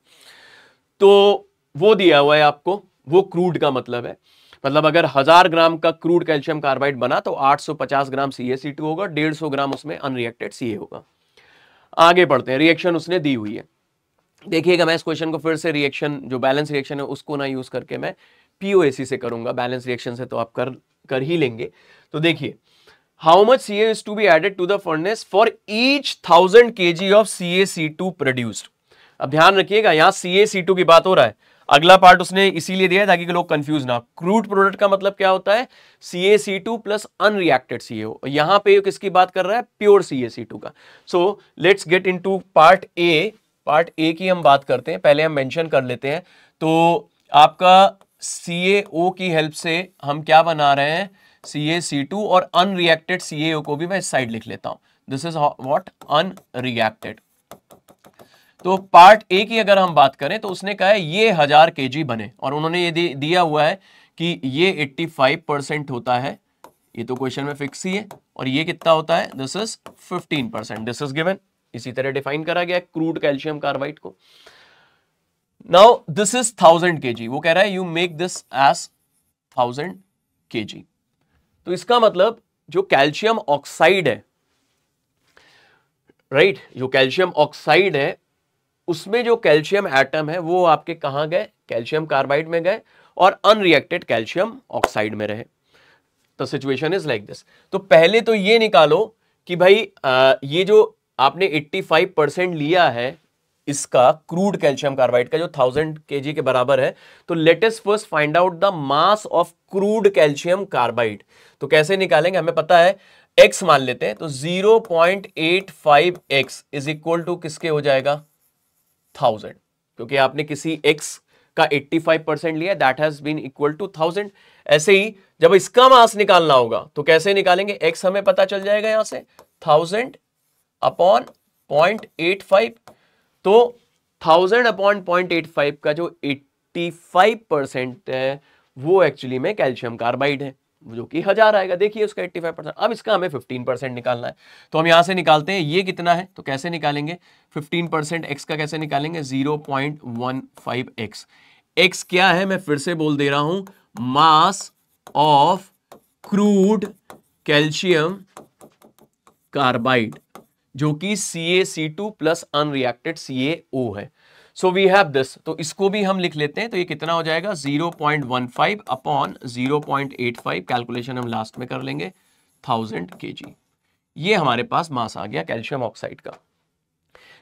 तो वो दिया हुआ है आपको, वो क्रूड का मतलब है, मतलब अगर 1000 ग्राम का क्रूड कैल्शियम कार्बाइड बना तो 850 ग्राम CaC2 होगा, 150 ग्राम उसमें अनरिएक्टेड Ca होगा। आगे बढ़ते हैं, रिएक्शन उसने दी हुई है। देखिएगा, मैं इस क्वेश्चन को फिर से रिएक्शन, जो बैलेंस रिएक्शन है उसको ना यूज करके मैं POAC से करूंगा, बैलेंस रिएक्शन से तो आप कर ही लेंगे। तो देखिए, how much Ca is to be added to the furnace for each 1000 kg of CaC2 produced। अब ध्यान रखिएगा, यहां CaC2 की बात हो रहा है, अगला पार्ट उसने इसीलिए दिया है ताकि लोग कंफ्यूज ना। क्रूड प्रोडक्ट का मतलब क्या होता है, CaC2 प्लस अनरिएक्टेड CaO, यहां पे किसकी बात कर रहा है, प्योर CaC2 का। So let's get into part A. Part A की हम बात करते हैं, पहले हम मेंशन कर लेते हैं। तो आपका CaO की हेल्प से हम क्या बना रहे हैं, CaC2, और अनरिएक्टेड CaO को भी मैं इस साइड लिख लेता हूं, दिस इज व्हाट, अनरिएक्टेड। तो पार्ट ए की अगर हम बात करें तो उसने कहा है ये 1000 kg बने, और उन्होंने ये दिया हुआ है कि ये 85% होता है, ये तो क्वेश्चन में फिक्स ही है, और ये कितना होता है, this is 15%, this is given, इसी तरह डिफाइन करा गया क्रूड कैल्शियम कार्बाइड को। नाउ दिस इज 1000 kg, वो कह रहा है you make this as 1000 kg। तो इसका मतलब जो कैल्शियम ऑक्साइड है राइट, जो कैल्शियम ऑक्साइड है उसमें जो कैल्शियम एटम है वो आपके कहां गए, कैल्शियम कार्बाइड में गए और अनरिएक्टेड कैल्शियम ऑक्साइड में रहे। तो सिचुएशन इज लाइक दिस। तो पहले तो ये निकालो कि भाई ये जो आपने 85% लिया है इसका क्रूड कैल्शियम कार्बाइड का जो 1000 kg के बराबर है, तो let us first find out the mass of crude calcium carbide. तो कैसे निकालेंगे, हमें पता है x मान लेते हैं, तो 0.85x इज इक्वल टू किसके हो जाएगा, 1000, क्योंकि आपने किसी x का 85% लिया, that has been equal to 1000। ऐसे ही जब इसका मास निकालना होगा तो कैसे निकालेंगे, x हमें पता चल जाएगा यहां से 1000 अपॉन 0.85, तो 1000 अपॉन 0.85 का जो 85% है वो एक्चुअली में कैल्शियम कार्बाइड है, जो कि 1000 आएगा। देखिए उसका 85%। अब इसका हमें 15% निकालना है, तो हम यहां से निकालते हैं ये कितना है, तो कैसे निकालेंगे 15% x का, कैसे निकालेंगे 0.15x। x क्या है, मैं फिर से बोल दे रहा हूं, mass of crude calcium carbide, जो कि CaC2 प्लस अनरिएक्टेड CaO है। सो वी हैव दिस, तो इसको भी हम लिख लेते हैं, तो ये कितना हो जाएगा 0.15 अपॉन 0.85, कैलकुलेशन हम लास्ट में कर लेंगे, 1000 kg। ये हमारे पास मास आ गया कैल्शियम ऑक्साइड का।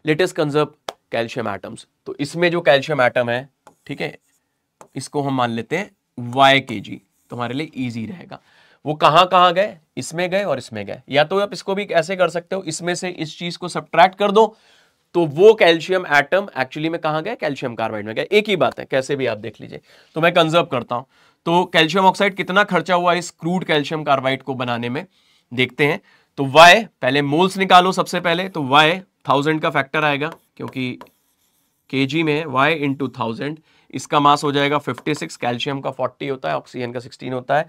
Let us conserve calcium atoms. तो इसमें जो कैल्शियम एटम है, ठीक है, इसको हम मान लेते हैं y kg, तो हमारे लिए इजी रहेगा। वो कहां कहां गए, इसमें गए और इसमें गए, या तो आप इसको भी ऐसे कर सकते हो, इसमें से इस चीज को सब्ट्रैक्ट कर दो, तो वो कैल्शियम एटम एक्चुअली में कहां गए, कैल्शियम कार्बाइड में गए। एक ही बात है, कैसे भी आप देख लीजिए। तो मैं कंजर्व करता हूं, तो कैल्शियम ऑक्साइड कितना खर्चा हुआ इस क्रूड कैल्शियम कार्बाइड को बनाने में, देखते हैं। तो y, पहले मोल्स निकालो सबसे पहले, तो y 1000 का फैक्टर आएगा, क्योंकि kg में y इंटू 1000, इसका मास हो जाएगा 56, कैल्शियम का 40 होता है, ऑक्सीजन का 16 होता है,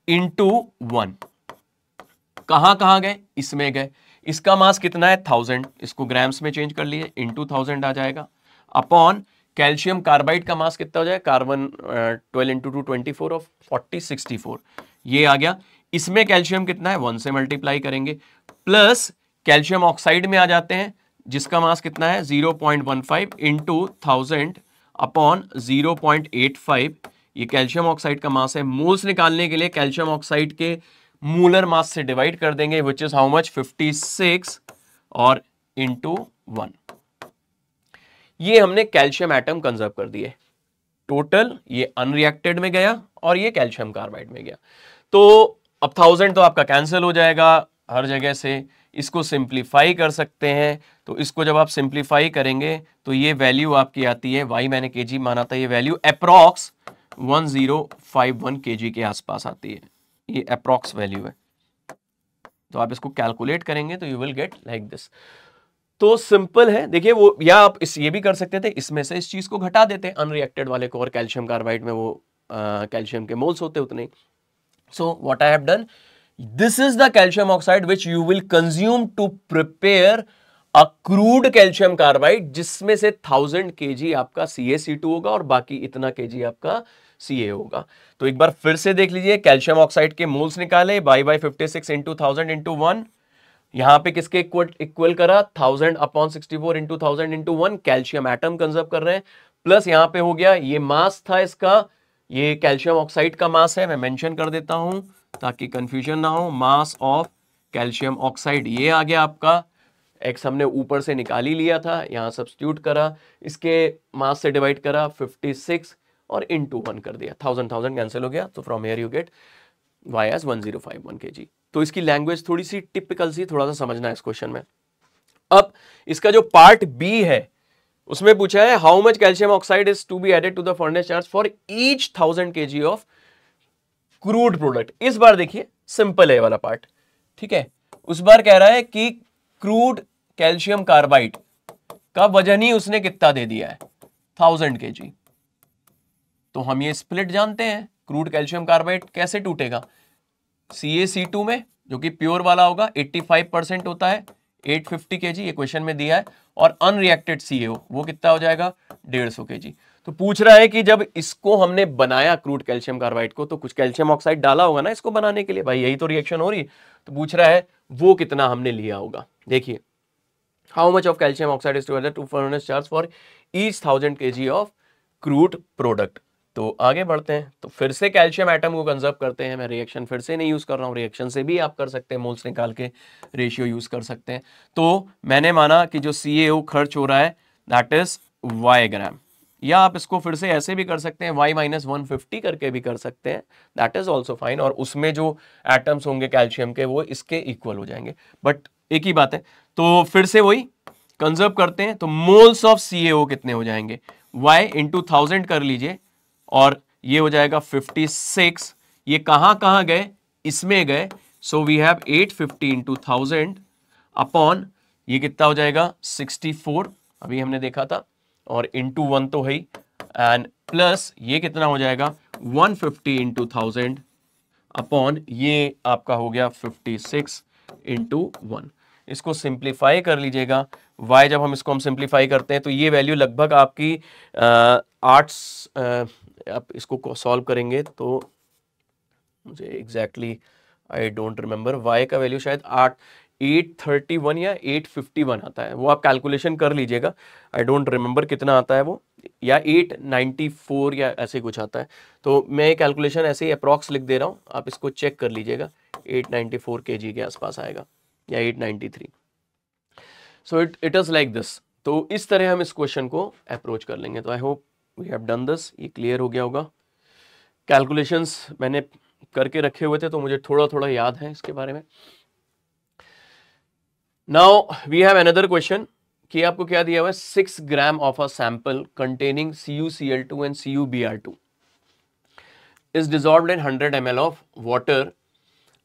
इंटू 1। कहां कहां गए, इसमें गए, इसका मास कितना है 1000, इसको ग्राम्स में चेंज कर लिए, इंटू 1000 आ जाएगा, अपॉन कैल्शियम कार्बाइड का मास कितना हो जाएगा, कार्बन 12 इंटू 2 24 ऑफ 40 64, ये आ गया। इसमें कैल्शियम कितना है, 1 से मल्टीप्लाई करेंगे, प्लस कैल्शियम ऑक्साइड में आ जाते हैं, जिसका मास कितना है 0.15 इंटू 1000 अपॉन 0.85, ये कैल्शियम ऑक्साइड का मास है। मोल्स निकालने के लिए कैल्शियम ऑक्साइड के मूलर मास से डिवाइड कर देंगे, विच इज हाउ मच 56 और इंटू 1। ये हमने कैल्शियम एटम कंजर्व कर दिए। टोटल ये अनरिएक्टेड में गया और ये कैल्शियम कार्बाइड में गया। तो अब 1000 तो आपका कैंसिल हो जाएगा हर जगह से, इसको सिंप्लीफाई कर सकते हैं। तो इसको जब आप सिंप्लीफाई करेंगे तो ये वैल्यू आपकी आती है, y मैंने kg माना था, ये वैल्यू अप्रॉक्स 1051 kg के आसपास आती है, ये अप्रॉक्स वैल्यू है। तो आप इसको कैलकुलेट करेंगे तो you will get like this. तो सिंपल है, देखिए वो, या आप ये भी कर सकते थे, इसमें से इस चीज को घटा देते अनरिएक्टेड वाले को, और कैल्शियम कार्बाइड में वो कैल्शियम के मोल्स होते उतने। So what I have done, this is the calcium oxide which you will consume to prepare a crude calcium carbide, जिसमें से 1000 kg आपका CaC2 होगा और बाकी इतना kg आपका Ca होगा। तो एक बार फिर से देख लीजिए, कैल्शियम ऑक्साइड के मोल्स निकाले, बाई 56 इंटू 1000 इंटू 1, यहां पे किसके इक्वल करा 1000 upon 64 into 1000 into 1, calcium atom conserve कर रहे हैं, प्लस यहां पे हो गया ये मास था इसका, ये कैल्शियम ऑक्साइड का मास है, मैं मेंशन कर देता हूं ताकि कंफ्यूजन ना हो। मास ऑफ कैल्शियम ऑक्साइड ये आ गया आपका, एक्स हमने ऊपर से निकाल ही लिया था, यहां सब्स्टिट्यूट करा, इसके मास से डिवाइड करा 56 और इंटू 1 कर दिया, 1000 कैंसिल हो गया, तो from here you get y as 1051 kg। तो इसकी लैंग्वेज थोड़ी सी टिपिकल सी, थोड़ा सा समझना है इस क्वेश्चन में। अब इसका जो पार्ट बी है उसमें पूछा है how much calcium oxide is to be added to the furnace charge for each 1000 kg of crude product. इस बार देखिए सिंपल है वाला पार्ट, ठीक है। उस बार कह रहा है कि क्रूड कैल्शियम कार्बाइड का वजन ही उसने कितना दे दिया है 1000 kg। तो हम ये स्प्लिट जानते हैं, क्रूड कैल्शियम कार्बाइड कैसे टूटेगा, CaC2 में जो कि प्योर वाला होगा 85% होता है 850 kg, ये क्वेश्चन में दिया है, और अनरिएक्टेड CaO वो कितना हो जाएगा 150 kg। तो पूछ रहा है कि जब इसको हमने बनाया क्रूड कैल्शियम कार्बाइड को, तो कुछ कैल्शियम ऑक्साइड डाला होगा ना इसको बनाने के लिए, भाई यही तो रिएक्शन हो रही है। तो पूछ रहा है वो कितना हमने लिया होगा। देखिए how much of calcium oxide is to furnace charge for each 1000 kg of crude product. तो आगे बढ़ते हैं, तो फिर से कैल्शियम एटम को कंजर्व करते हैं। मैं रिएक्शन फिर से नहीं यूज कर रहा हूँ, रिएक्शन से भी आप कर सकते हैं, मोल्स निकाल के रेशियो यूज कर सकते हैं। तो मैंने माना कि जो CaO खर्च हो रहा है दैट इज y ग्राम, या आप इसको फिर से ऐसे भी कर सकते हैं, y - 150 करके भी कर सकते हैं, दैट इज ऑल्सो फाइन। और उसमें जो एटम्स होंगे कैल्शियम के वो इसके इक्वल हो जाएंगे, बट एक ही बात है। तो फिर से वही कंजर्व करते हैं, तो मोल्स ऑफ CaO कितने हो जाएंगे, y इंटू 1000 कर लीजिए और ये हो जाएगा 56। ये कहां कहां गए, इसमें गए, so we have 850 into 1000 upon ये कितना हो जाएगा 64, अभी हमने देखा था, और इंटू 1 तो है ही, एंड प्लस ये कितना हो जाएगा 150 इंटू 1000 अपॉन ये आपका हो गया 56 इंटू 1। इसको सिंप्लीफाई कर लीजिएगा, y जब हम इसको सिंप्लीफाई करते हैं तो ये वैल्यू लगभग आपकी 8, आप इसको सॉल्व करेंगे तो मुझे exactly I don't remember, y का वैल्यू शायद 831 या 851 आता है, वो आप कैलकुलेशन कर लीजिएगा, आई डोंट रिमेंबर कितना आता है वो, या 894 या ऐसे कुछ आता है। तो मैं कैलकुलेशन ऐसे ही अप्रॉक्स लिख दे रहा हूँ, आप इसको चेक कर लीजिएगा, 894 kg के आसपास आएगा या 893। सो इट इज लाइक दिस। तो इस तरह हम इस क्वेश्चन को अप्रोच कर लेंगे। तो I hope we have done this, ये क्लियर हो गया होगा। कैलकुलेशंस मैंने करके रखे हुए थे तो मुझे थोड़ा थोड़ा याद है इसके बारे में। Now we have another question कि आपको क्या दिया हुआ है, 6 gram of a sample containing CuCl2 and CuBr2 is dissolved in 100 ml of water.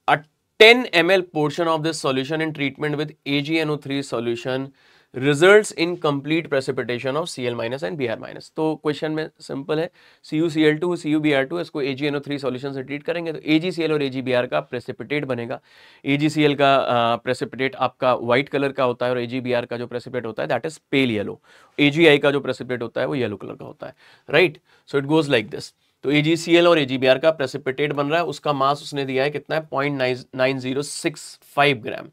A 10 ml portion of this solution in treatment with AgNO3 solution results in complete precipitation of Cl- and Br-। तो question में simple है, CuCl2 CuBr2 इसको AgNO3 solution से treat करेंगे तो AgCl और AgBr का precipitate बनेगा। AgCl का प्रेसिपिटेट आपका व्हाइट कलर का होता है और AgBr का जो प्रेसिपिटेट होता है that is pale yellow. AgI का जो प्रेसिपिटेट होता है वो येलो कलर का होता है, right. So it goes like this. तो AgCl और AgBr का प्रेसिपिटेट बन रहा है, उसका मास उसने दिया है कितना है 0.9065 gram.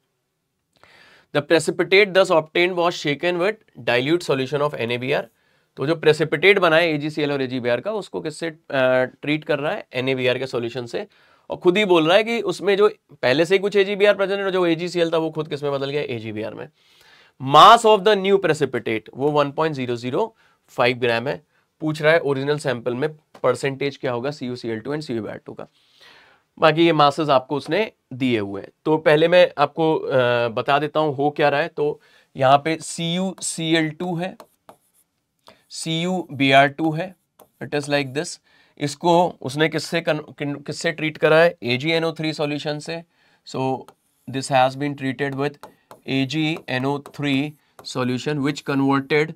The precipitate thus obtained was shaken with dilute solution of NaBr। तो जो प्रेसिपिटेट बना है AgCl और AgBr का उसको किससे ट्रीट कर रहा है, NaBr के सॉल्यूशन से, और खुद ही बोल रहा है कि उसमें जो पहले से ही कुछ AgBr प्रेजेंट है, जो AgCl था वो खुद किस में बदल गया, AgBr में। Mass of the new precipitate वो 1.005 ग्राम है। पूछ रहा है ओरिजिनल सैंपल में परसेंटेज क्या होगा CuCl2 एंड CuBr2 का। बाकी ये मासेस आपको उसने दिए हुए हैं। तो पहले मैं आपको बता देता हूं हो क्या रहा है। तो यहाँ पे CuCl2 है, CuBr2 है, इट इज लाइक दिस। इसको उसने किससे ट्रीट करा है, AgNO3 सॉल्यूशन से। So this has been treated with AgNO3 solution which converted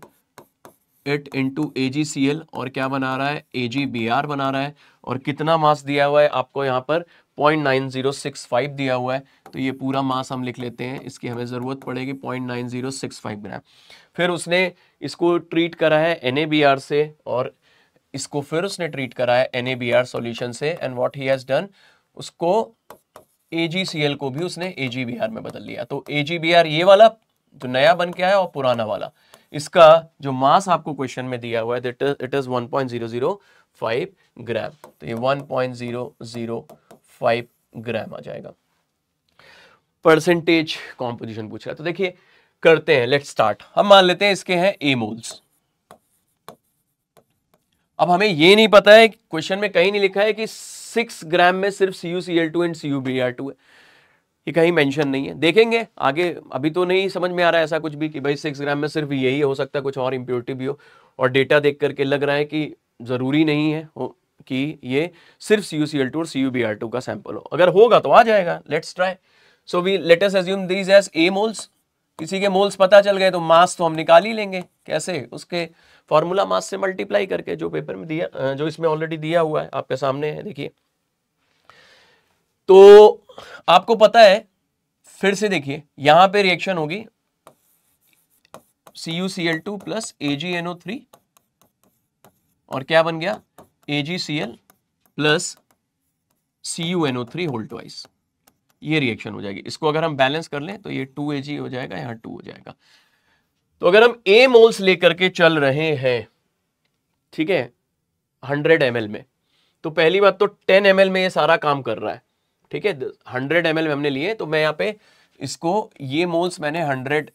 it into AgCl और क्या बना रहा है, AgBr बना रहा है। और कितना मास दिया हुआ है आपको यहाँ पर 0.9065 दिया हुआ है। तो ये पूरा मास हम लिख लेते हैं, इसकी हमें ज़रूरत पड़ेगी 0.9065 ग्राम। फिर उसने इसको ट्रीट करा है NaBr से और इसको फिर उसने ट्रीट करा है NaBr सॉल्यूशन से। And what he has done, उसको AgCl को भी उसने AgBr में बदल लिया। तो AgBr ये वाला जो नया बन के आया और पुराना वाला, इसका जो मास आपको क्वेश्चन में दिया हुआ है इट इज 1.005 ग्राम। तो ये 1.005 ग्राम आ जाएगा। परसेंटेज कॉम्पोजिशन पूछ रहा है, तो देखिए करते हैं, लेट्स स्टार्ट। हम मान लेते हैं इसके हैं A मोल्स। अब हमें ये नहीं पता है, क्वेश्चन में कहीं नहीं लिखा है कि 6 ग्राम में सिर्फ CuCl2 एंड CuBr2 है, ये कहीं मेंशन नहीं है। देखेंगे आगे, अभी तो नहीं समझ में आ रहा है ऐसा कुछ भी कि भाई 6 ग्राम में सिर्फ यही हो सकता है, कुछ और इंप्योरिटी भी हो। और डेटा देख करके लग रहा है कि जरूरी नहीं है कि ये सिर्फ CuCl2 और CuBr2 का सैंपल हो। अगर होगा तो आ जाएगा, let's try. So we let us assume these as A moles. किसी के मोल्स पता चल गए तो मास तो हम निकाल ही लेंगे। कैसे, उसके फॉर्मूला मास से मल्टीप्लाई करके, जो पेपर में दिया, जो इसमें ऑलरेडी दिया हुआ है आपके सामने है, देखिए। तो आपको पता है, फिर से देखिए यहां पे रिएक्शन होगी CuCl2 प्लस AgNO3 और क्या बन गया AgCl plus CuNO3 whole twice. ये रिएक्शन हो जाएगी। इसको अगर हम बैलेंस कर लें तो ये 2Ag हो जाएगा, यहाँ 2 हो जाएगा। तो अगर हम A मोल्स लेकर के चल रहे हैं, ठीक है, 100 ml में, तो पहली बात तो 10 ml में ये सारा काम कर रहा है, ठीक है। 100 ml में हमने लिए, तो मैं यहाँ पे इसको, ये मोल्स मैंने 100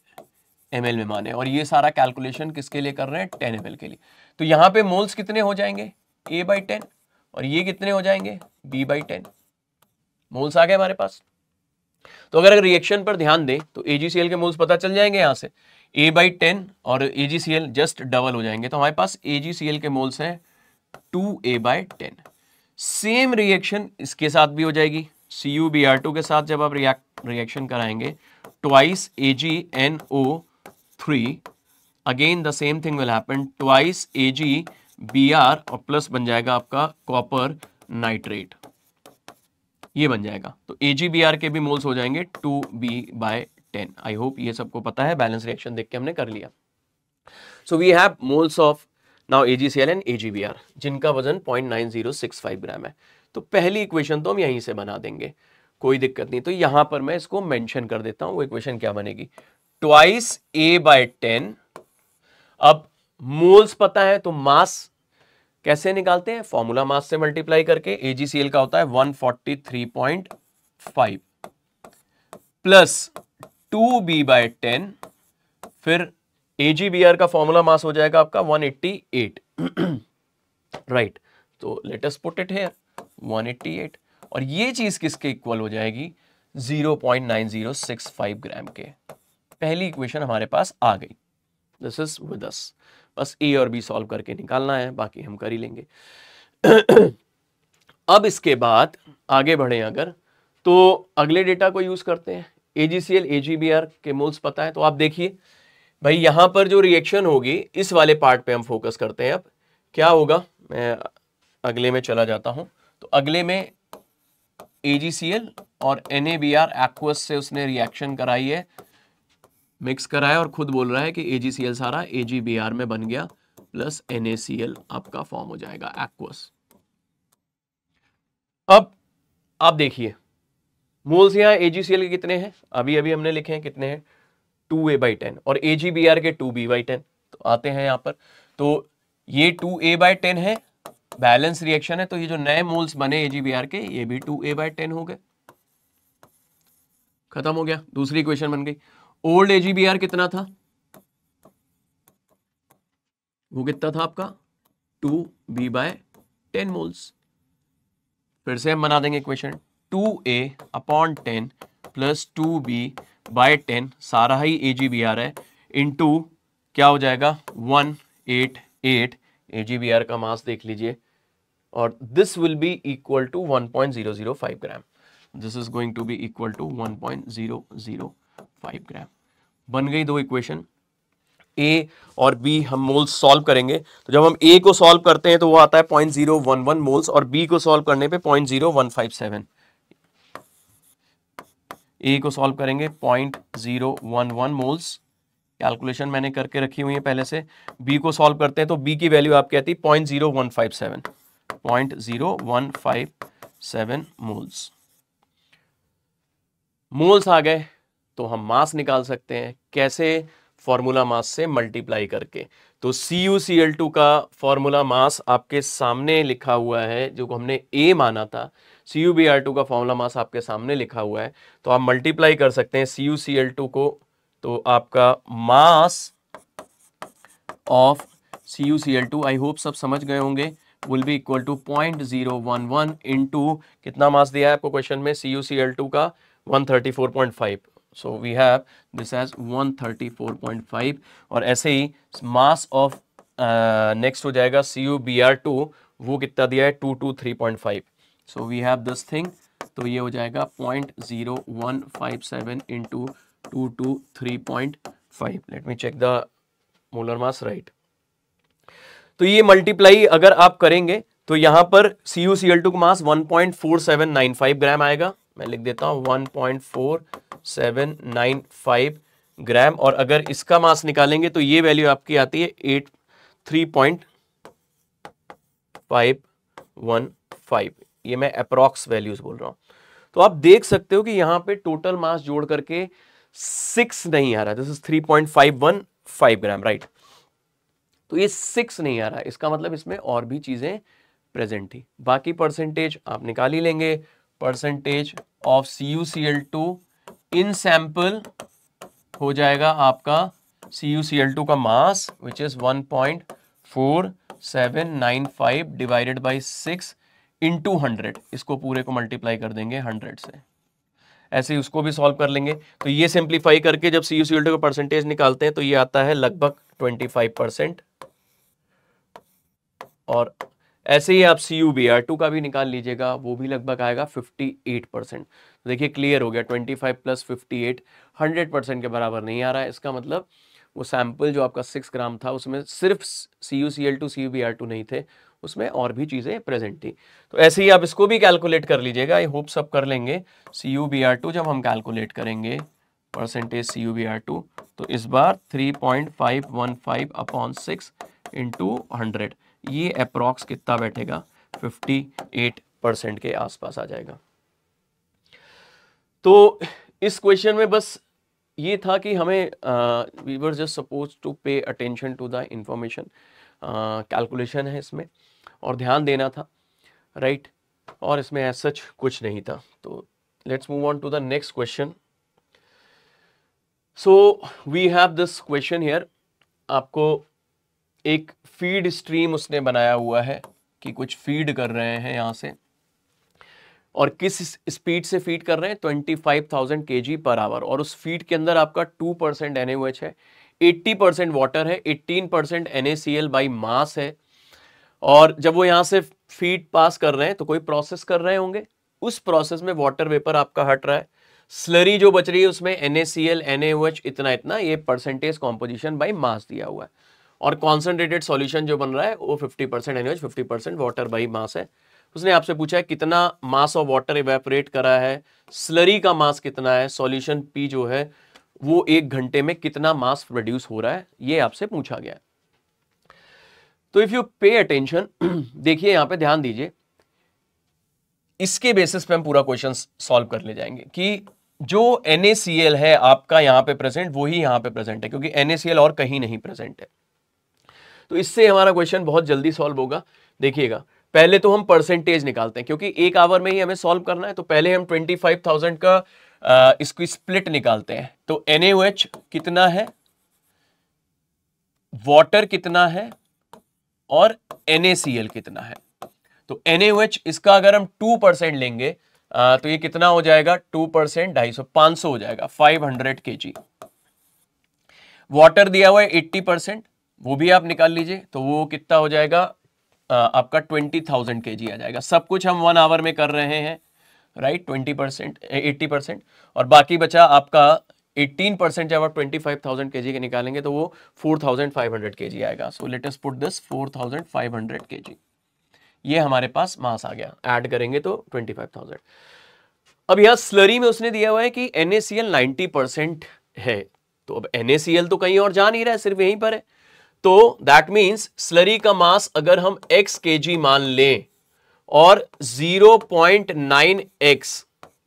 ml में माने, और ये सारा कैलकुलेशन किसके लिए कर रहे हैं, 10 ml के लिए। तो यहाँ पे मोल्स कितने हो जाएंगे, A/10, और ये कितने हो जाएंगे, B/10। मोल्स आ गए हमारे पास। तो अगर रिएक्शन पर ध्यान दें तो AgCl के मोल्स पता चल जाएंगे यहाँ से, A/10 और AgCl जस्ट डबल हो जाएंगे। तो हमारे पास AgCl के मोल्स हैं 2A/10। सेम रिएक्शन इसके साथ भी हो जाएगी, CuBr2 के साथ जब आप रिएक्शन कराएंगे, twice AgNO3, again the same thing will happen, twice AgBr और प्लस बन जाएगा आपका कॉपर नाइट्रेट, ये बन जाएगा। तो AgBr के भी मोल्स हो जाएंगे 2B/10। आई होप ये सबको पता है, बैलेंस रिएक्शन देख के हमने कर लिया। So we have moles of now AgCl and AgBr जिनका वजन 0.9065 ग्राम है। तो पहली इक्वेशन तो हम यहीं से बना देंगे, कोई दिक्कत नहीं। तो यहां पर मैं इसको मेंशन कर देता हूं, वो इक्वेशन क्या बनेगी, ट्वाइस A/10। अब मोल्स पता है तो मास कैसे निकालते हैं, फॉर्मूला मास से मल्टीप्लाई करके। AgCl का होता है 143.5 प्लस 2B/10, फिर AgBr का फॉर्मूला मास हो जाएगा आपका 188, राइट। तो let us put it here 188, और ये चीज किसके इक्वल हो जाएगी, 0.9065 ग्राम के। पहली इक्वेशन हमारे पास आ गई, दिस इज विद अस। बस A और B सॉल्व करके निकालना है, बाकी हम कर ही लेंगे। अब इसके बाद आगे बढ़े अगर, तो अगले डेटा को यूज करते हैं। AgCl AgBr के मोल्स पता है, तो आप देखिए भाई यहां पर जो रिएक्शन होगी, इस वाले पार्ट पे हम फोकस करते हैं। अब क्या होगा, मैं अगले में चला जाता हूं। तो अगले में AgCl और NaBr एक्वस से उसने रिएक्शन कराई है, मिक्स कराया, और खुद बोल रहा है कि AgCl सारा AgBr में बन गया, प्लस NaCl आपका फॉर्म हो जाएगा एक्वस। अब आप देखिए मोल्स यहाँ AgCl के कितने हैं, अभी अभी हमने लिखे हैं कितने हैं, 2A/10, और AgBr के 2B/10। तो आते हैं यहाँ पर, तो ये 2A/10 है, बैलेंस रिएक्शन है, तो ये जो नए मोल्स बने AgBr के, ये भी 2A/10 हो गए, खत्म हो गया, दूसरी इक्वेशन बन गई। ओल्ड AgBr कितना था, वो कितना था आपका 2B/10 मोल्स। फिर से हम बना देंगे इक्वेशन, 2A/10 प्लस 2B/10, सारा ही AgBr है, इनटू क्या हो जाएगा 188, AgBr का मास देख लीजिए, और this will be equal to 1.005 gram. This is going to be equal to 1.005 gram. बन गई दो इक्वेशन, A और B हम मोल्स सॉल्व करेंगे। तो जब हम A को सॉल्व करते हैं तो वो आता है 0.011 मोल्स, और B को सॉल्व करने पे 0.0157। A को सॉल्व करेंगे 0.011 मोल्स, कैलकुलेशन मैंने करके रखी हुई है पहले से। B को सॉल्व करते हैं तो B की वैल्यू आपकी आती है 0.0157 मोल्स। मोल्स आ गए तो हम मास निकाल सकते हैं, कैसे, फॉर्मूला मास से मल्टीप्लाई करके। तो CuCl2 का फॉर्मूला मास आपके सामने लिखा हुआ है, जो हमने A माना था। CuBr2 का फॉर्मूला मास आपके सामने लिखा हुआ है, तो आप मल्टीप्लाई कर सकते हैं CuCl2 को। तो आपका mass of CuCl2, I hope सब समझ गए होंगे, will be equal to 0.011 into कितना मास दिया है आपको क्वेश्चन में CuCl2 का 134.5। So we have this as 134.5, और ऐसे ही मास ऑफ नेक्स्ट हो जाएगा CuBr2, वो कितना दिया है 223.5। So we have this thing, तो ये हो जाएगा 0.0157 into 223.5। Let me check the molar mass, right. तो ये मल्टीप्लाई अगर आप करेंगे तो यहां पर CuCl2 का मास 1.4795 ग्राम आएगा, मैं लिख देता हूं 1.4795 ग्राम, और अगर इसका मास निकालेंगे तो ये वैल्यू आपकी आती है 83.515। ये मैं अप्रॉक्स वैल्यूज बोल रहा हूं। तो आप देख सकते हो कि यहां पे टोटल मास जोड़ करके 6 नहीं आ रहा, दिस इज 3.51, 5 ग्राम, राइट। तो ये 6 नहीं आ रहा है, इसका मतलब इसमें और भी चीजें प्रेजेंट थी। बाकी परसेंटेज आप निकाल ही लेंगे। Percentage of CuCl2 in sample हो जाएगा आपका CuCl2 का mass which is 1.4795 divided by 6 into 100। इसको पूरे को मल्टीप्लाई कर देंगे 100 से, ऐसे ही उसको भी सॉल्व कर लेंगे। तो ये सिंप्लीफाई करके जब CuCl2 का परसेंटेज निकालते हैं तो ये आता है लगभग 25%। और ऐसे ही आप CuBr2 का भी निकाल लीजिएगा, वो भी लगभग आएगा 58%। देखिए क्लियर हो गया, 25 प्लस 58 100% के बराबर नहीं आ रहा है। इसका मतलब वो सैंपल जो आपका 6 ग्राम था उसमें सिर्फ CuCl2 CuBr2 नहीं थे, उसमें और भी चीज़ें प्रेजेंट थी। तो ऐसे ही आप इसको भी कैलकुलेट कर लीजिएगा। आई होप सब कर लेंगे। CuBr2 जब हम कैलकुलेट करेंगे परसेंटेज CuBr2 तो इस बार 3.515 अपॉन 6 इंटू 100, ये अप्रॉक्स कितना बैठेगा, 58% के आसपास आ जाएगा। तो इस क्वेश्चन में बस ये था कि हमें we were just suppose to pay attention to the information, calculation है इसमें और ध्यान देना था, राइट। और इसमें एज सच कुछ नहीं था। तो let's move on to the next question. So we have this question here. आपको एक फीड स्ट्रीम उसने बनाया हुआ है कि कुछ फीड कर रहे हैं यहाँ से, और किस स्पीड से फीड कर रहे हैं, 25,000 kg पर आवर। और उस फीड के अंदर आपका 2% NaOH है, 80% वाटर है, 18% NaCl बाई मास है। और जब वो यहाँ से फीड पास कर रहे हैं तो कोई प्रोसेस कर रहे होंगे, उस प्रोसेस में वाटर वेपर आपका हट रहा है, स्लरी जो बच रही है उसमें NaCl NaOH इतना इतना, ये परसेंटेज कॉम्पोजिशन बाई मास दिया हुआ है। और कॉन्सेंट्रेटेड सॉल्यूशन जो बन रहा है वो 50% NaOH 50% वाटर बाई मास है। उसने आपसे पूछा है कितना मास ऑफ वाटर इवेपोरेट करा है, स्लरी का मास कितना है, सॉल्यूशन P जो है वो 1 घंटे में कितना मास प्रोड्यूस हो रहा है, ये आपसे पूछा गया है। तो इफ यू पे अटेंशन, देखिए यहां पे ध्यान दीजिए, इसके बेसिस पे हम पूरा क्वेश्चन सॉल्व कर ले जाएंगे कि जो NaCl है आपका यहां पे प्रेजेंट वही यहां पे प्रेजेंट है, क्योंकि NaCl और कहीं नहीं प्रेजेंट है। तो इससे हमारा क्वेश्चन बहुत जल्दी सॉल्व होगा। देखिएगा, पहले तो हम परसेंटेज निकालते हैं क्योंकि 1 आवर में ही हमें सॉल्व करना है। तो पहले हम 25,000 का इसकी स्प्लिट निकालते हैं। तो NaOH कितना है, वाटर कितना है और NaCl कितना है। तो NaOH इसका अगर हम 2% लेंगे तो ये कितना हो जाएगा, 2% 250 500 हो जाएगा, 500 kg। वाटर दिया हुआ है 80%, वो भी आप निकाल लीजिए, तो वो कितना हो जाएगा आपका 20,000 kg आ जाएगा। सब कुछ हम 1 आवर में कर रहे हैं, राइट। 20% 80% और बाकी बचा आपका 18%। जब आप 25,000 kg के निकालेंगे तो वो 4,500 kg आएगा। सो let us put this 4,500 kg, ये हमारे पास मास आ गया। ऐड करेंगे तो 25,000। अब यहां स्लरी में उसने दिया हुआ है कि NaCl 90% है, तो अब NaCl तो कहीं और जा नहीं रहा है, सिर्फ यहीं पर है। तो दैट मीन्स स्लरी का मास अगर हम x kg मान लें और 0.9x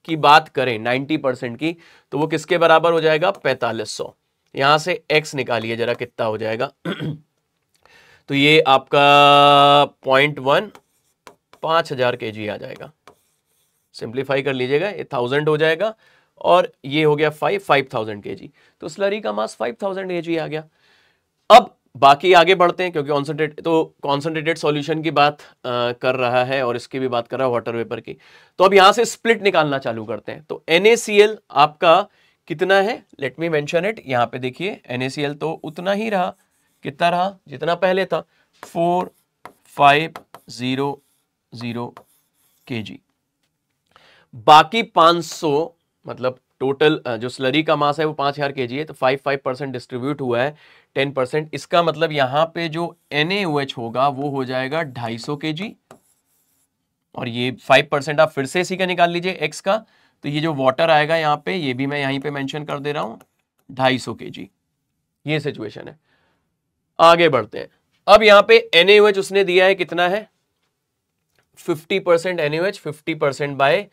की बात करें 90% की, तो वो किसके बराबर हो जाएगा, 4500। यहां से x निकालिए जरा, कितना हो जाएगा तो ये आपका 0.1 5000 kg आ जाएगा। सिंप्लीफाई कर लीजिएगा, ये 1000 हो जाएगा और ये हो गया 5000 kg। तो स्लरी का मास 5000 kg आ गया। अब बाकी आगे बढ़ते हैं क्योंकि कॉन्सेंट्रेटेड सॉल्यूशन की बात कर रहा है और इसकी भी बात कर रहा है वाटर वेपर की। तो अब यहां से स्प्लिट निकालना चालू करते हैं। तो NaCl आपका कितना है, लेट मी मेंशन इट। यहां पे देखिए NaCl तो उतना ही रहा, कितना रहा जितना पहले था, 4500 kg। बाकी 500 मतलब टोटल जो स्लरी का मास है वो 5000 kg है, तो 5% डिस्ट्रीब्यूट हुआ है 10%। इसका मतलब यहां पे जो NaOH होगा वो हो जाएगा 250 kg, और ये 5% आप फिर से इसी का निकाल लीजिए x का। तो ये जो वाटर आएगा यहाँ पे, ये भी मैं यहीं पे मेंशन कर दे रहा हूं, 250 kg। ये सिचुएशन है। आगे बढ़ते हैं। अब यहाँ पे NaOH उसने दिया है कितना है, 50% NaOH, 50% बाय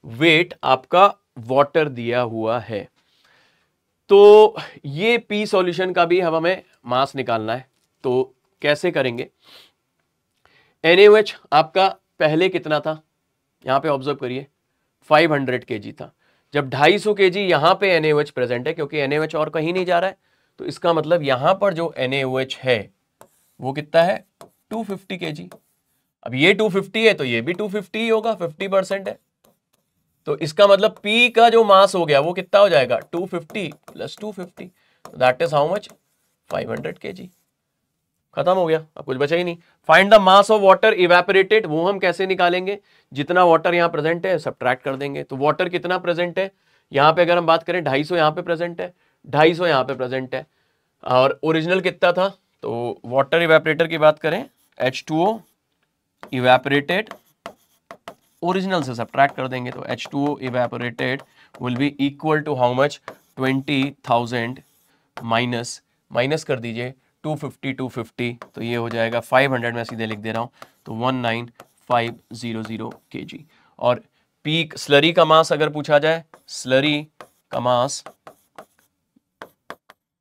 वेट आपका वाटर दिया हुआ है। तो ये P सॉल्यूशन का भी हमें मास निकालना है, तो कैसे करेंगे? NaOH आपका पहले कितना था, यहां पे ऑब्जर्व करिए 500 kg था। जब 250 kg यहां पे NaOH प्रेजेंट है, क्योंकि NaOH और कहीं नहीं जा रहा है, तो इसका मतलब यहां पर जो NaOH है वो कितना है 250 kg। अब ये 250 है तो ये भी 250 ही होगा, 50% है, तो इसका मतलब P का जो मास हो गया वो कितना हो जाएगा 250 plus 250, that is how much 500 kg। खत्म हो गया, अब कुछ बचा ही नहीं। Find the mass of water evaporated, वो हम कैसे निकालेंगे? जितना वाटर यहाँ प्रेजेंट है सब्ट्रैक्ट कर देंगे। तो वाटर कितना प्रेजेंट है यहाँ पे, अगर हम बात करें 250 यहाँ पे प्रेजेंट है, 250 यहाँ पे प्रेजेंट है, और ओरिजिनल कितना था? तो वाटर इवेपोरेटर की बात करें H2O इवेपोरेटेड, ओरिजिनल से सब्ट्रैक्ट कर देंगे, तो H2O evaporated will be equal to how much 20,000 minus कर दीजिए 250, तो ये हो जाएगा 500, मैं सीधे लिख दे रहा हूं, तो 19500 kg। और पीक स्लरी का मास अगर पूछा जाए, स्लरी का मास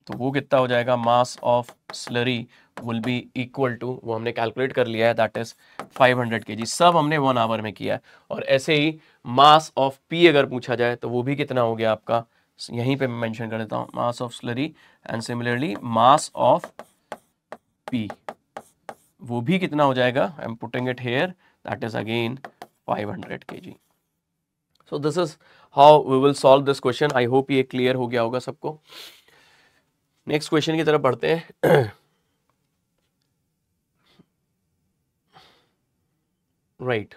तो वो कितना हो जाएगा? Mass of slurry will be equal to, वो हमने कैलकुलेट कर लिया है, दैट इज 500 kg। सब हमने 1 आवर में किया है। और ऐसे ही मास ऑफ पी अगर पूछा जाए तो वो भी कितना हो गया आपका, यहीं पे मैं मेंशन कर देता हूं, mass of slurry, and similarly mass of P वो भी कितना हो जाएगा? I am putting it here, that is again 500 kg। So this is how we will solve this question. I hope ये क्लियर हो गया होगा सबको। नेक्स्ट क्वेश्चन की तरफ बढ़ते हैं। राइट,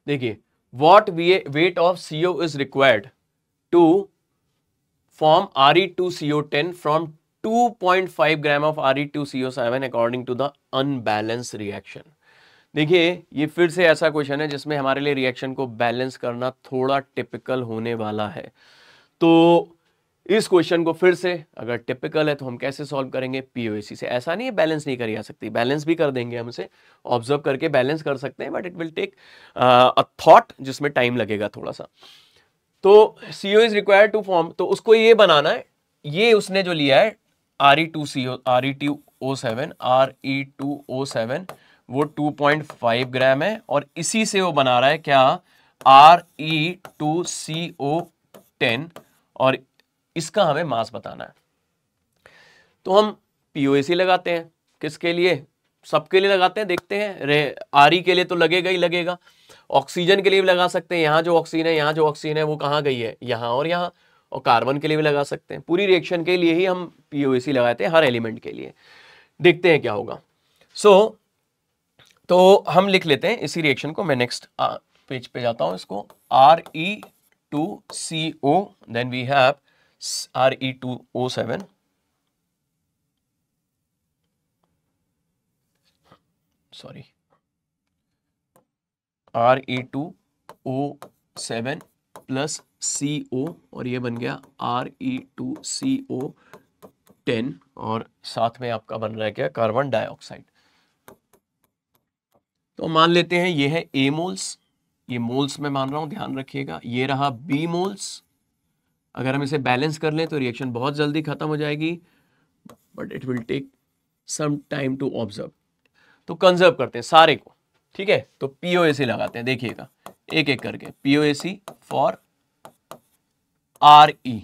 देखिए, what weight of CO is required to form Re2CO10 from 2.5 gram of Re2CO7 according to the unbalance reaction. देखिए, ये फिर से ऐसा क्वेश्चन है जिसमें हमारे लिए रिएक्शन को बैलेंस करना थोड़ा टिपिकल होने वाला है। तो इस क्वेश्चन को फिर से अगर टिपिकल है तो हम कैसे सॉल्व करेंगे? POAC से। ऐसा नहीं है बैलेंस नहीं करी जा सकती, बैलेंस भी कर देंगे, हमसे ऑब्जर्व करके बैलेंस कर सकते हैं, but it will take a thought, जिसमें टाइम लगेगा थोड़ा सा। तो CO is required to form, तो उसको ये बनाना है, ये उसने जो लिया है Re2O7 वो 2.5 ग्राम है, और इसी से वो बना रहा है क्या? Re2CO10, और इसका हमें मास बताना है। तो हम POAC लगाते हैं, किसके लिए? सबके लिए लगाते हैं, देखते हैं। Re के लिए तो लगेगा ही लगेगा, ऑक्सीजन के लिए भी लगा सकते हैं, यहाँ जो ऑक्सीजन है, यहाँ जो ऑक्सीजन है वो कहाँ गई है? यहाँ और यहाँ। और कार्बन के लिए भी लगा सकते हैं। पूरी रिएक्शन के लिए ही हम POAC लगाते हैं, हर एलिमेंट के लिए। देखते हैं क्या होगा। तो हम लिख लेते हैं इसी रिएक्शन को। मैं नेक्स्ट पेज पे जाता हूं। इसको Re2CO, then we have Re2O7, sorry, Re2O7 plus CO, और ये बन गया Re2CO10, और साथ में आपका बन रहा है क्या? Carbon dioxide. तो मान लेते हैं ये है A मोल्स, ये मोल्स में मान रहा हूं, ध्यान रखिएगा। ये रहा B मोल्स। अगर हम इसे बैलेंस कर लें तो रिएक्शन बहुत जल्दी खत्म हो जाएगी, but it will take some time to observe. तो कंजर्व करते हैं सारे को, ठीक है। तो POAC लगाते हैं, देखिएगा एक एक करके। POAC फॉर Re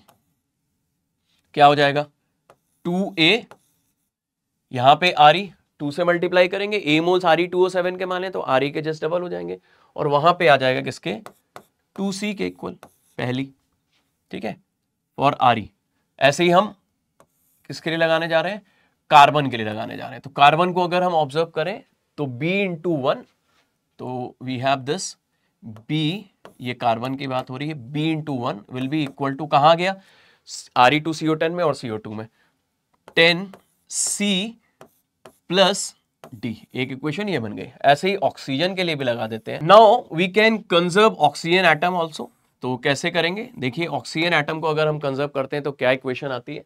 क्या हो जाएगा? 2A, यहां पे Re 2 से मल्टीप्लाई करेंगे, A मोल्स Re2O7 के माने तो Re के जस्ट डबल हो जाएंगे, और वहां पे आ जाएगा किसके? 2C के इक्वल, पहली, ठीक है, फॉर Re। ऐसे ही हम किसके लिए लगाने जा रहे हैं? कार्बन के लिए लगाने जा रहे हैं। तो कार्बन को अगर हम ऑब्जर्व करें तो B/1, तो वी हैव दिस B, ये कार्बन की बात हो रही है, B/1 will be equal to, कहां गया? Re2CO10 में और CO2 में, 10C प्लस D। एक इक्वेशन ये बन गई। ऐसे ही ऑक्सीजन के लिए भी लगा देते हैं। Now we can conserve oxygen atom also. तो कैसे करेंगे? देखिए, ऑक्सीजन एटम को अगर हम कंजर्व करते हैं तो क्या इक्वेशन आती है?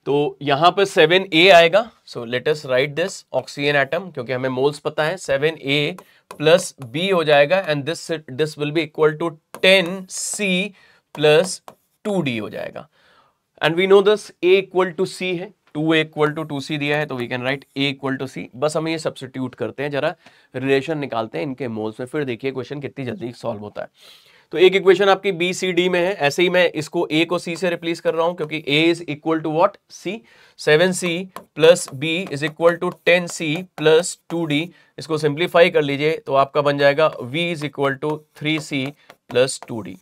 तो यहां पर 7A आएगा। सो let us right this oxygen atom, क्योंकि हमें मोल्स पता है, 7A प्लस B हो जाएगा, and this will be equal to 10C plus 2D हो जाएगा। And we know this A equal to C है, 2A इक्वल टू 2C दिया है, तो we can write A equal to C। बस हम ये सब्स्टिट्यूट करते हैं, जरा रिलेशन निकालते हैं इनके मोल्स में, फिर देखिए क्वेश्चन कितनी जल्दी सॉल्व होता है। तो एक इक्वेशन आपकी B C D में है, ऐसे ही मैं इसको A को C से रिप्लेस कर रहा हूं, क्योंकि A is equal to what, C। 7C plus B is equal to 10C plus 2D। इसको सिंप्लीफाई कर लीजिए तो आपका बन जाएगा V is equal to 3C plus 2D।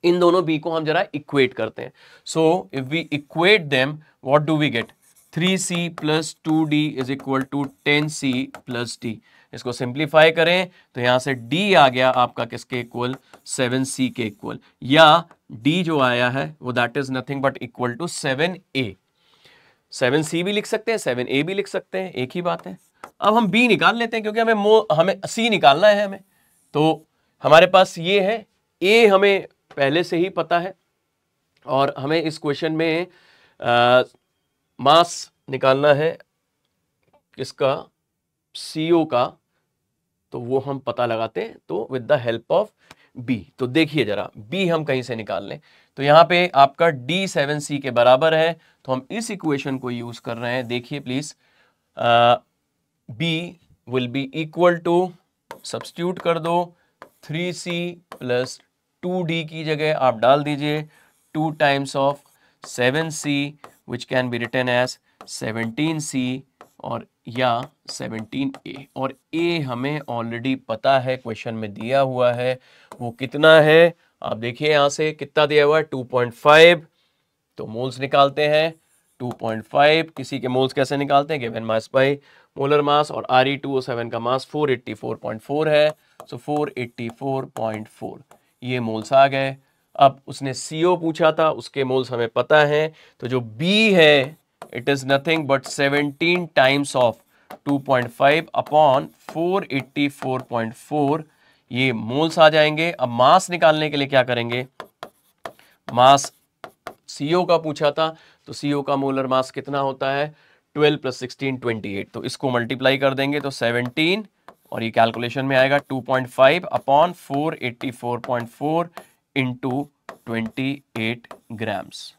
इन दोनों b को हम जरा इक्वेट करते हैं। So if we equate them, what do we get, 3c plus 2d is equal to 10c plus d। इसको सिंप्लीफाई करें तो यहां से d आ गया आपका किसके इक्वल, 7c के इक्वल, या d जो आया है वो that is nothing but equal to 7a। 7c भी लिख सकते हैं, 7a भी लिख सकते हैं, एक ही बात है। अब हम b निकाल लेते हैं, क्योंकि हमें c निकालना है हमें। तो हमारे पास ये है, a हमें पहले से ही पता है, और हमें इस क्वेश्चन में मास निकालना है किसका, CO का, तो वो हम पता लगाते हैं तो with the help of B। तो देखिए जरा B हम कहीं से निकाल लें, तो यहां पे आपका D 7C के बराबर है, तो हम इस इक्वेशन को यूज कर रहे हैं। देखिए please, B will be equal to, substitute कर दो, 3C प्लस 2D की जगह आप डाल दीजिए 2 times of 7C which can be written as 17C और या 17A। और A हमें ऑलरेडी पता है, क्वेश्चन में दिया हुआ है, वो कितना है आप देखिए, यहां से कितना दिया हुआ है 2.5। तो मोल्स निकालते हैं 2.5, किसी के मोल्स कैसे निकालते हैं, given mass by molar mass, और Re2O7 का मास 484.4 है, सो 484.4 ये मोल्स आ गए। अब उसने CO पूछा था, उसके मोल्स हमें पता है, तो जो B है it is nothing but 17 times of 2.5 upon 484.4, ये मोल्स आ जाएंगे। अब मास निकालने के लिए क्या करेंगे, मास CO का पूछा था, तो CO का मोलर मास कितना होता है, 12 प्लस 16 28, तो इसको मल्टीप्लाई कर देंगे तो 17, और ये कैलकुलेशन में आएगा 2.5 अपॉन 484.4 इंटू 28 ग्राम्स।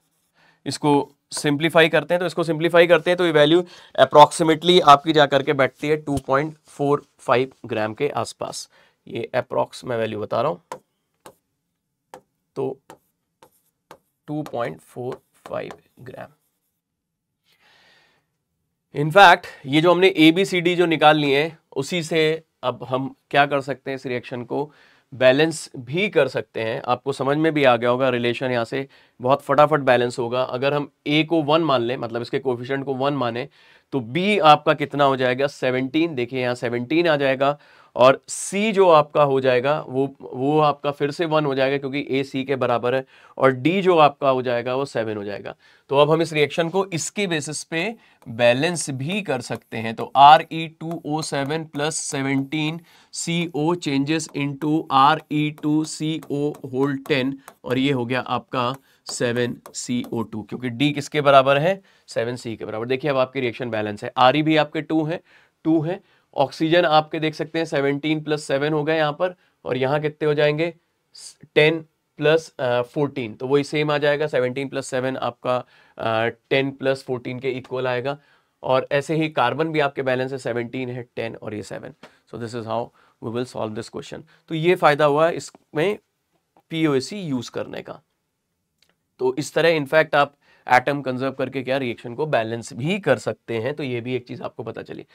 इसको सिंप्लीफाई करते हैं, तो इसको सिंप्लीफाई करते हैं तो ये वैल्यू अप्रॉक्सीमेटली आपकी जाकर के बैठती है 2.45 ग्राम के आसपास। ये अप्रॉक्स मैं वैल्यू बता रहा हूं, तो 2.45 ग्राम। इनफैक्ट ये जो हमने ABCD जो निकाल लिए हैं, उसी से अब हम क्या कर सकते हैं, इस रिएक्शन को बैलेंस भी कर सकते हैं। आपको समझ में भी आ गया होगा रिलेशन, यहाँ से बहुत फटाफट बैलेंस होगा। अगर हम A को 1 मान लें, मतलब इसके कोफिशिएंट को 1 माने, तो B आपका कितना हो जाएगा 17, देखिए यहाँ 17 आ जाएगा, और C जो आपका हो जाएगा वो आपका फिर से 1 हो जाएगा, क्योंकि A C के बराबर है, और D जो आपका हो जाएगा वो 7 हो जाएगा। तो अब हम इस रिएक्शन को इसके बेसिस पे बैलेंस भी कर सकते हैं। तो Re2O7 plus 17CO changes into Re2CO whole 10, और ये हो गया आपका 7CO2, क्योंकि D किसके बराबर है, 7C के बराबर। देखिए अब आपकी रिएक्शन बैलेंस है। Re भी आपके 2 है, ऑक्सीजन आपके देख सकते हैं 17 प्लस 7 हो गए यहाँ पर, और यहाँ कितने हो जाएंगे 10 प्लस 14, तो वही सेम आ जाएगा, 17 प्लस 7 आपका 10 प्लस 14 के इक्वल आएगा। और ऐसे ही कार्बन भी आपके बैलेंस है, 17 है, 10 और ये 7। So this is how we will solve this question. तो ये फायदा हुआ इसमें POAC यूज करने का। तो इस तरह इनफैक्ट आप एटम कंजर्व करके क्या रिएक्शन को बैलेंस भी कर सकते हैं, तो ये भी एक चीज आपको पता चली।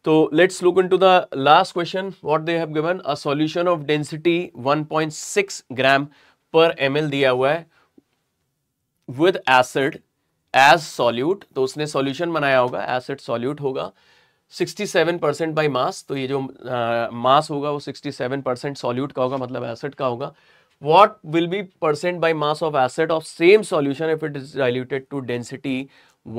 तो let's look into the last question. What they have given, a solution of density 1.6 gram per ml दिया हुआ है with acid as solute। तो उसने solution बनाया होगा, acid solute होगा 67% by mass। तो ये जो mass होगा वो 67% solute का होगा, मतलब acid का होगा। What will be percent by mass of acid of same solution if it is diluted to density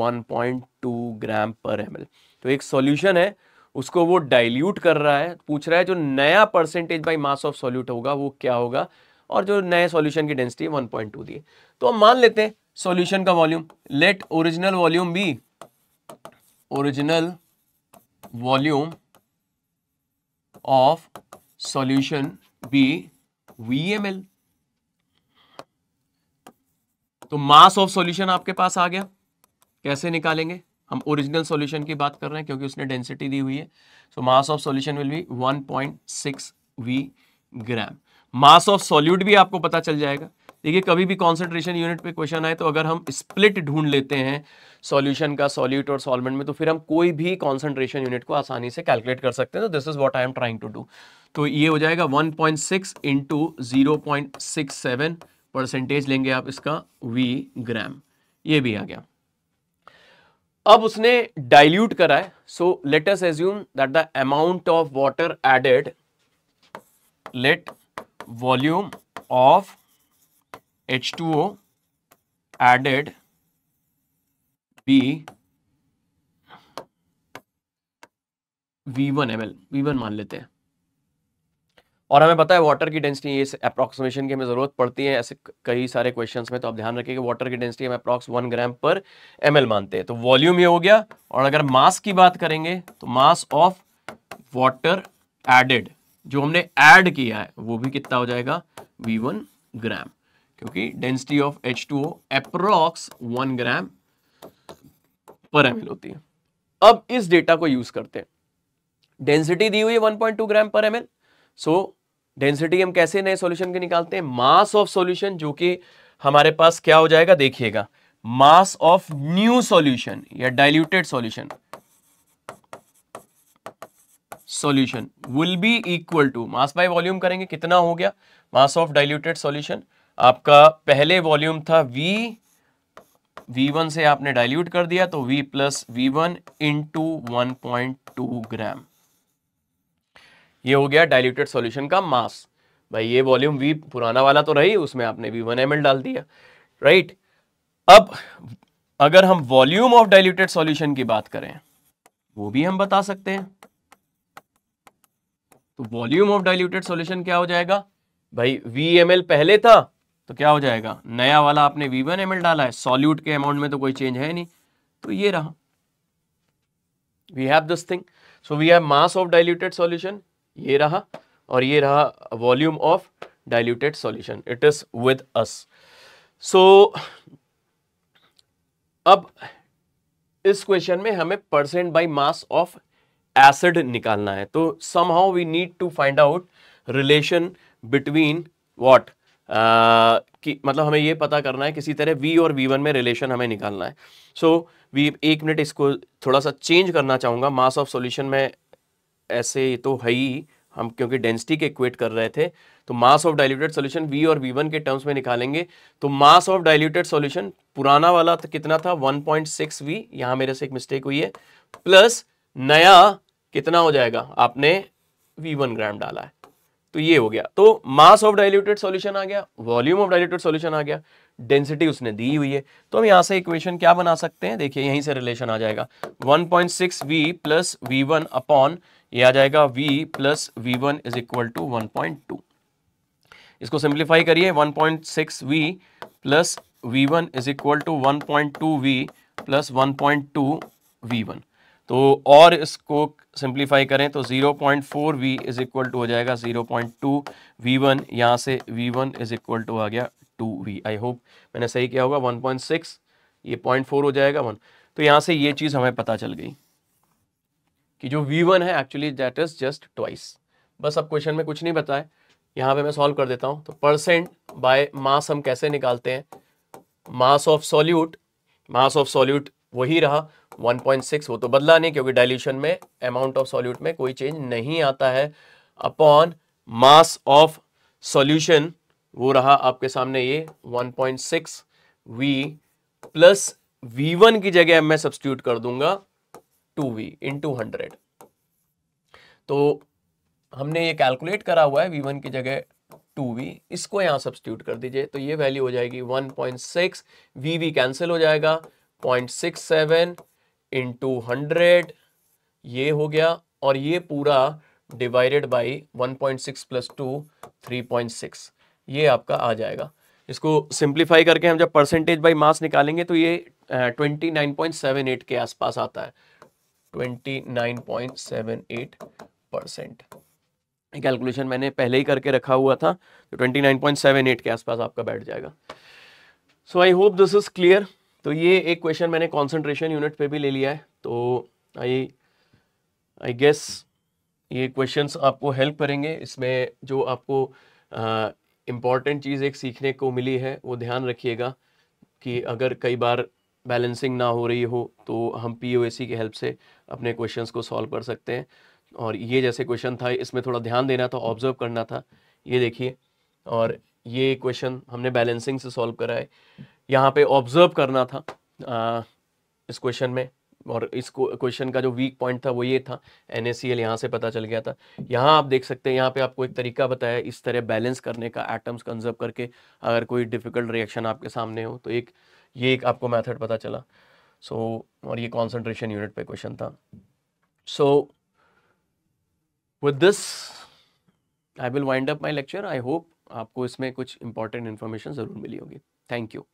1.2 gram per ml। तो एक solution है, उसको वो डाइल्यूट कर रहा है, पूछ रहा है जो नया percentage by mass of solute होगा वो क्या होगा, और जो नए सॉल्यूशन की डेंसिटी 1.2 दी है। तो हम मान लेते हैं सॉल्यूशन का volume, let original volume be, original volume of solution be VmL। तो मास ऑफ सॉल्यूशन आपके पास आ गया, कैसे निकालेंगे, हम ओरिजिनल सॉल्यूशन की बात कर रहे हैं क्योंकि उसने डेंसिटी दी हुई है। So mass of solution will be 1.6 V gram. Mass of solute भी आपको पता चल जाएगा। देखिए कभी भी कॉन्सेंट्रेशन यूनिट पे क्वेश्चन आए तो अगर हम स्प्लिट ढूंढ लेते हैं सॉल्यूशन का सॉल्यूट और सॉल्वेंट में, तो फिर हम कोई भी कॉन्सेंट्रेशन यूनिट को आसानी से कैलकुलेट कर सकते हैं। तो this is what I am trying to do. तो ये हो जाएगा 1.6 इंटू 0.67 परसेंटेज लेंगे आप इसका वी ग्राम, ये भी आ गया। अब उसने डाइल्यूट करा है, so let us assume that the amount of water added, let volume of H2O added be V1 ml, V1 मान लेते हैं। और हमें पता है वाटर की डेंसिटी, ये अप्रोक्सीमेशन की हमें जरूरत पड़ती है ऐसे कई सारे क्वेश्चंस में, तो आप ध्यान रखिए कि वाटर की डेंसिटी हम अप्रॉक्स 1 ग्राम पर ml मानते हैं। तो वॉल्यूम ये हो गया, और अगर मास की बात करेंगे तो मास ऑफ वाटर एडेड, जो हमने ऐड किया है वो भी कितना हो जाएगा, V1 ग्राम, क्योंकि डेंसिटी ऑफ H2O अप्रॉक्स 1 ग्राम पर ml होती है। अब इस डेटा को यूज करते हैं, डेंसिटी दी हुई है 1.2 ग्राम पर ml। सो डेंसिटी हम कैसे नए सॉल्यूशन के निकालते हैं, मास ऑफ सॉल्यूशन, जो कि हमारे पास क्या हो जाएगा, देखिएगा मास ऑफ न्यू सॉल्यूशन या diluted solution will be equal to, mass by volume करेंगे, कितना हो गया, मास ऑफ डाइल्यूटेड सॉल्यूशन आपका पहले वॉल्यूम था V1 से आपने डाइल्यूट कर दिया तो V प्लस V1 इंटू 1.2 ग्राम, ये हो गया डाइल्यूटेड सॉल्यूशन का मास। भाई ये वॉल्यूम V पुराना वाला तो रही, उसमें आपने V1 ml डाल दिया, राइट। अब अगर हम वॉल्यूम ऑफ डाइल्यूटेड सॉल्यूशन की बात करें वो भी हम बता सकते हैं। तो वॉल्यूम ऑफ डाइल्यूटेड सॉल्यूशन क्या हो जाएगा, भाई VML पहले था तो क्या हो जाएगा, नया वाला आपने V1 ml डाला है, सॉल्यूट के अमाउंट में तो कोई चेंज है नहीं, तो ये रहा, we have this thing. So we have mass of diluted solution, ये रहा, और ये रहा volume of diluted solution, it is with us. So अब इस क्वेश्चन में हमें percent by mass of acid निकालना है, तो somehow we need to find out relation between what, कि मतलब हमें ये पता करना है किसी तरह V और V1 में रिलेशन हमें निकालना है। सो वी एक मिनट इसको थोड़ा सा चेंज करना चाहूँगा, मास ऑफ सॉल्यूशन में ऐसे तो है ही, हम क्योंकि डेंसिटी के इक्वेट कर रहे थे, तो mass of diluted solution V और V1 के टर्म्स में निकालेंगे। तो मास ऑफ डाइल्यूटेड सॉल्यूशन पुराना वाला तो कितना था 1.6 V, यहाँ मेरे से एक मिस्टेक हुई है, प्लस नया कितना हो जाएगा, आपने V1 ग्राम डाला है, तो ये हो गया। तो मास ऑफ डाइल्यूटेड सॉल्यूशन आ गया, वॉल्यूम ऑफ डाइल्यूटेड सॉल्यूशन आ गया, डेंसिटी उसने दी हुई है, तो हम यहां से इक्वेशन क्या बना सकते हैं, देखिए यहीं से रिलेशन आ जाएगा 1.6 V प्लस V1 अपॉन, ये आ जाएगा V plus V1 is equal to 1.2। इसको सिंप्लीफाई करिए, 1.6 V plus V1 is equal to 1.2 V plus 1.2 V1, तो और इसको सिंप्लीफाई करें तो 0.4 V इज इक्वल टू हो जाएगा 0.2 V1, यहाँ से V1 इज इक्वल टू आ गया 2 V। आई होप मैंने सही किया होगा, 1.6 ये 0.4 हो जाएगा 1, तो यहाँ से ये चीज़ हमें पता चल गई कि जो V1 है actually that is just twice. बस अब क्वेश्चन में कुछ नहीं बताए, यहाँ पे मैं सॉल्व कर देता हूँ। तो परसेंट बाय मास हम कैसे निकालते हैं, मास ऑफ सॉल्यूट वही रहा 1.6, वो तो बदला नहीं क्योंकि डाइल्यूशन में अमाउंट ऑफ सॉल्यूट में कोई चेंज नहीं आता है, अपॉन मास ऑफ सॉल्यूशन वो रहा आपके सामने ये 1.6 V प्लस V1 की जगह मैं सब्स्टिट्यूट कर दूंगा 2V इंटू 100। तो हमने ये कैलकुलेट करा हुआ है V1 की जगह 2V, इसको यहां सब्स्टिट्यूट कर दीजिए तो ये वैल्यू हो जाएगी 1.6, V कैंसिल हो जाएगा, 0.67 इंटू 100 ये हो गया, और ये पूरा डिवाइडेड बाई 1.6 प्लस 2 3.6, ये आपका आ जाएगा। इसको सिंप्लीफाई करके हम जब परसेंटेज बाई मास निकालेंगे तो ये 29.78 के आसपास आता है, 29.78%। कैलकुलेशन मैंने पहले ही करके रखा हुआ था, तो 29.78 के आसपास आपका बैठ जाएगा। So I hope this is clear. तो ये एक क्वेश्चन मैंने कॉन्सेंट्रेशन यूनिट पे भी ले लिया है, तो आई गेस ये क्वेश्चंस आपको हेल्प करेंगे। इसमें जो आपको इम्पॉर्टेंट चीज़ एक सीखने को मिली है वो ध्यान रखिएगा कि अगर कई बार बैलेंसिंग ना हो रही हो तो हम POAC की हेल्प से अपने क्वेश्चंस को सॉल्व कर सकते हैं। और ये जैसे क्वेश्चन था इसमें थोड़ा ध्यान देना था, ऑब्जर्व करना था। ये देखिए, और ये क्वेश्चन हमने बैलेंसिंग से सॉल्व करा है, यहाँ पे ऑब्जर्व करना था इस क्वेश्चन में। और इस क्वेश्चन का जो वीक पॉइंट था वो ये था, NaCl यहाँ से पता चल गया था। यहाँ आप देख सकते हैं, यहाँ पे आपको एक तरीका बताया इस तरह बैलेंस करने का, एटम्स कंजर्व करके, अगर कोई डिफिकल्ट रिएक्शन आपके सामने हो तो ये एक आपको मेथड पता चला। और ये कॉन्सेंट्रेशन यूनिट पे क्वेश्चन था। So with this I will wind up my lecture. I hope आपको इसमें कुछ इंपॉर्टेंट इन्फॉर्मेशन ज़रूर मिली होगी। Thank you.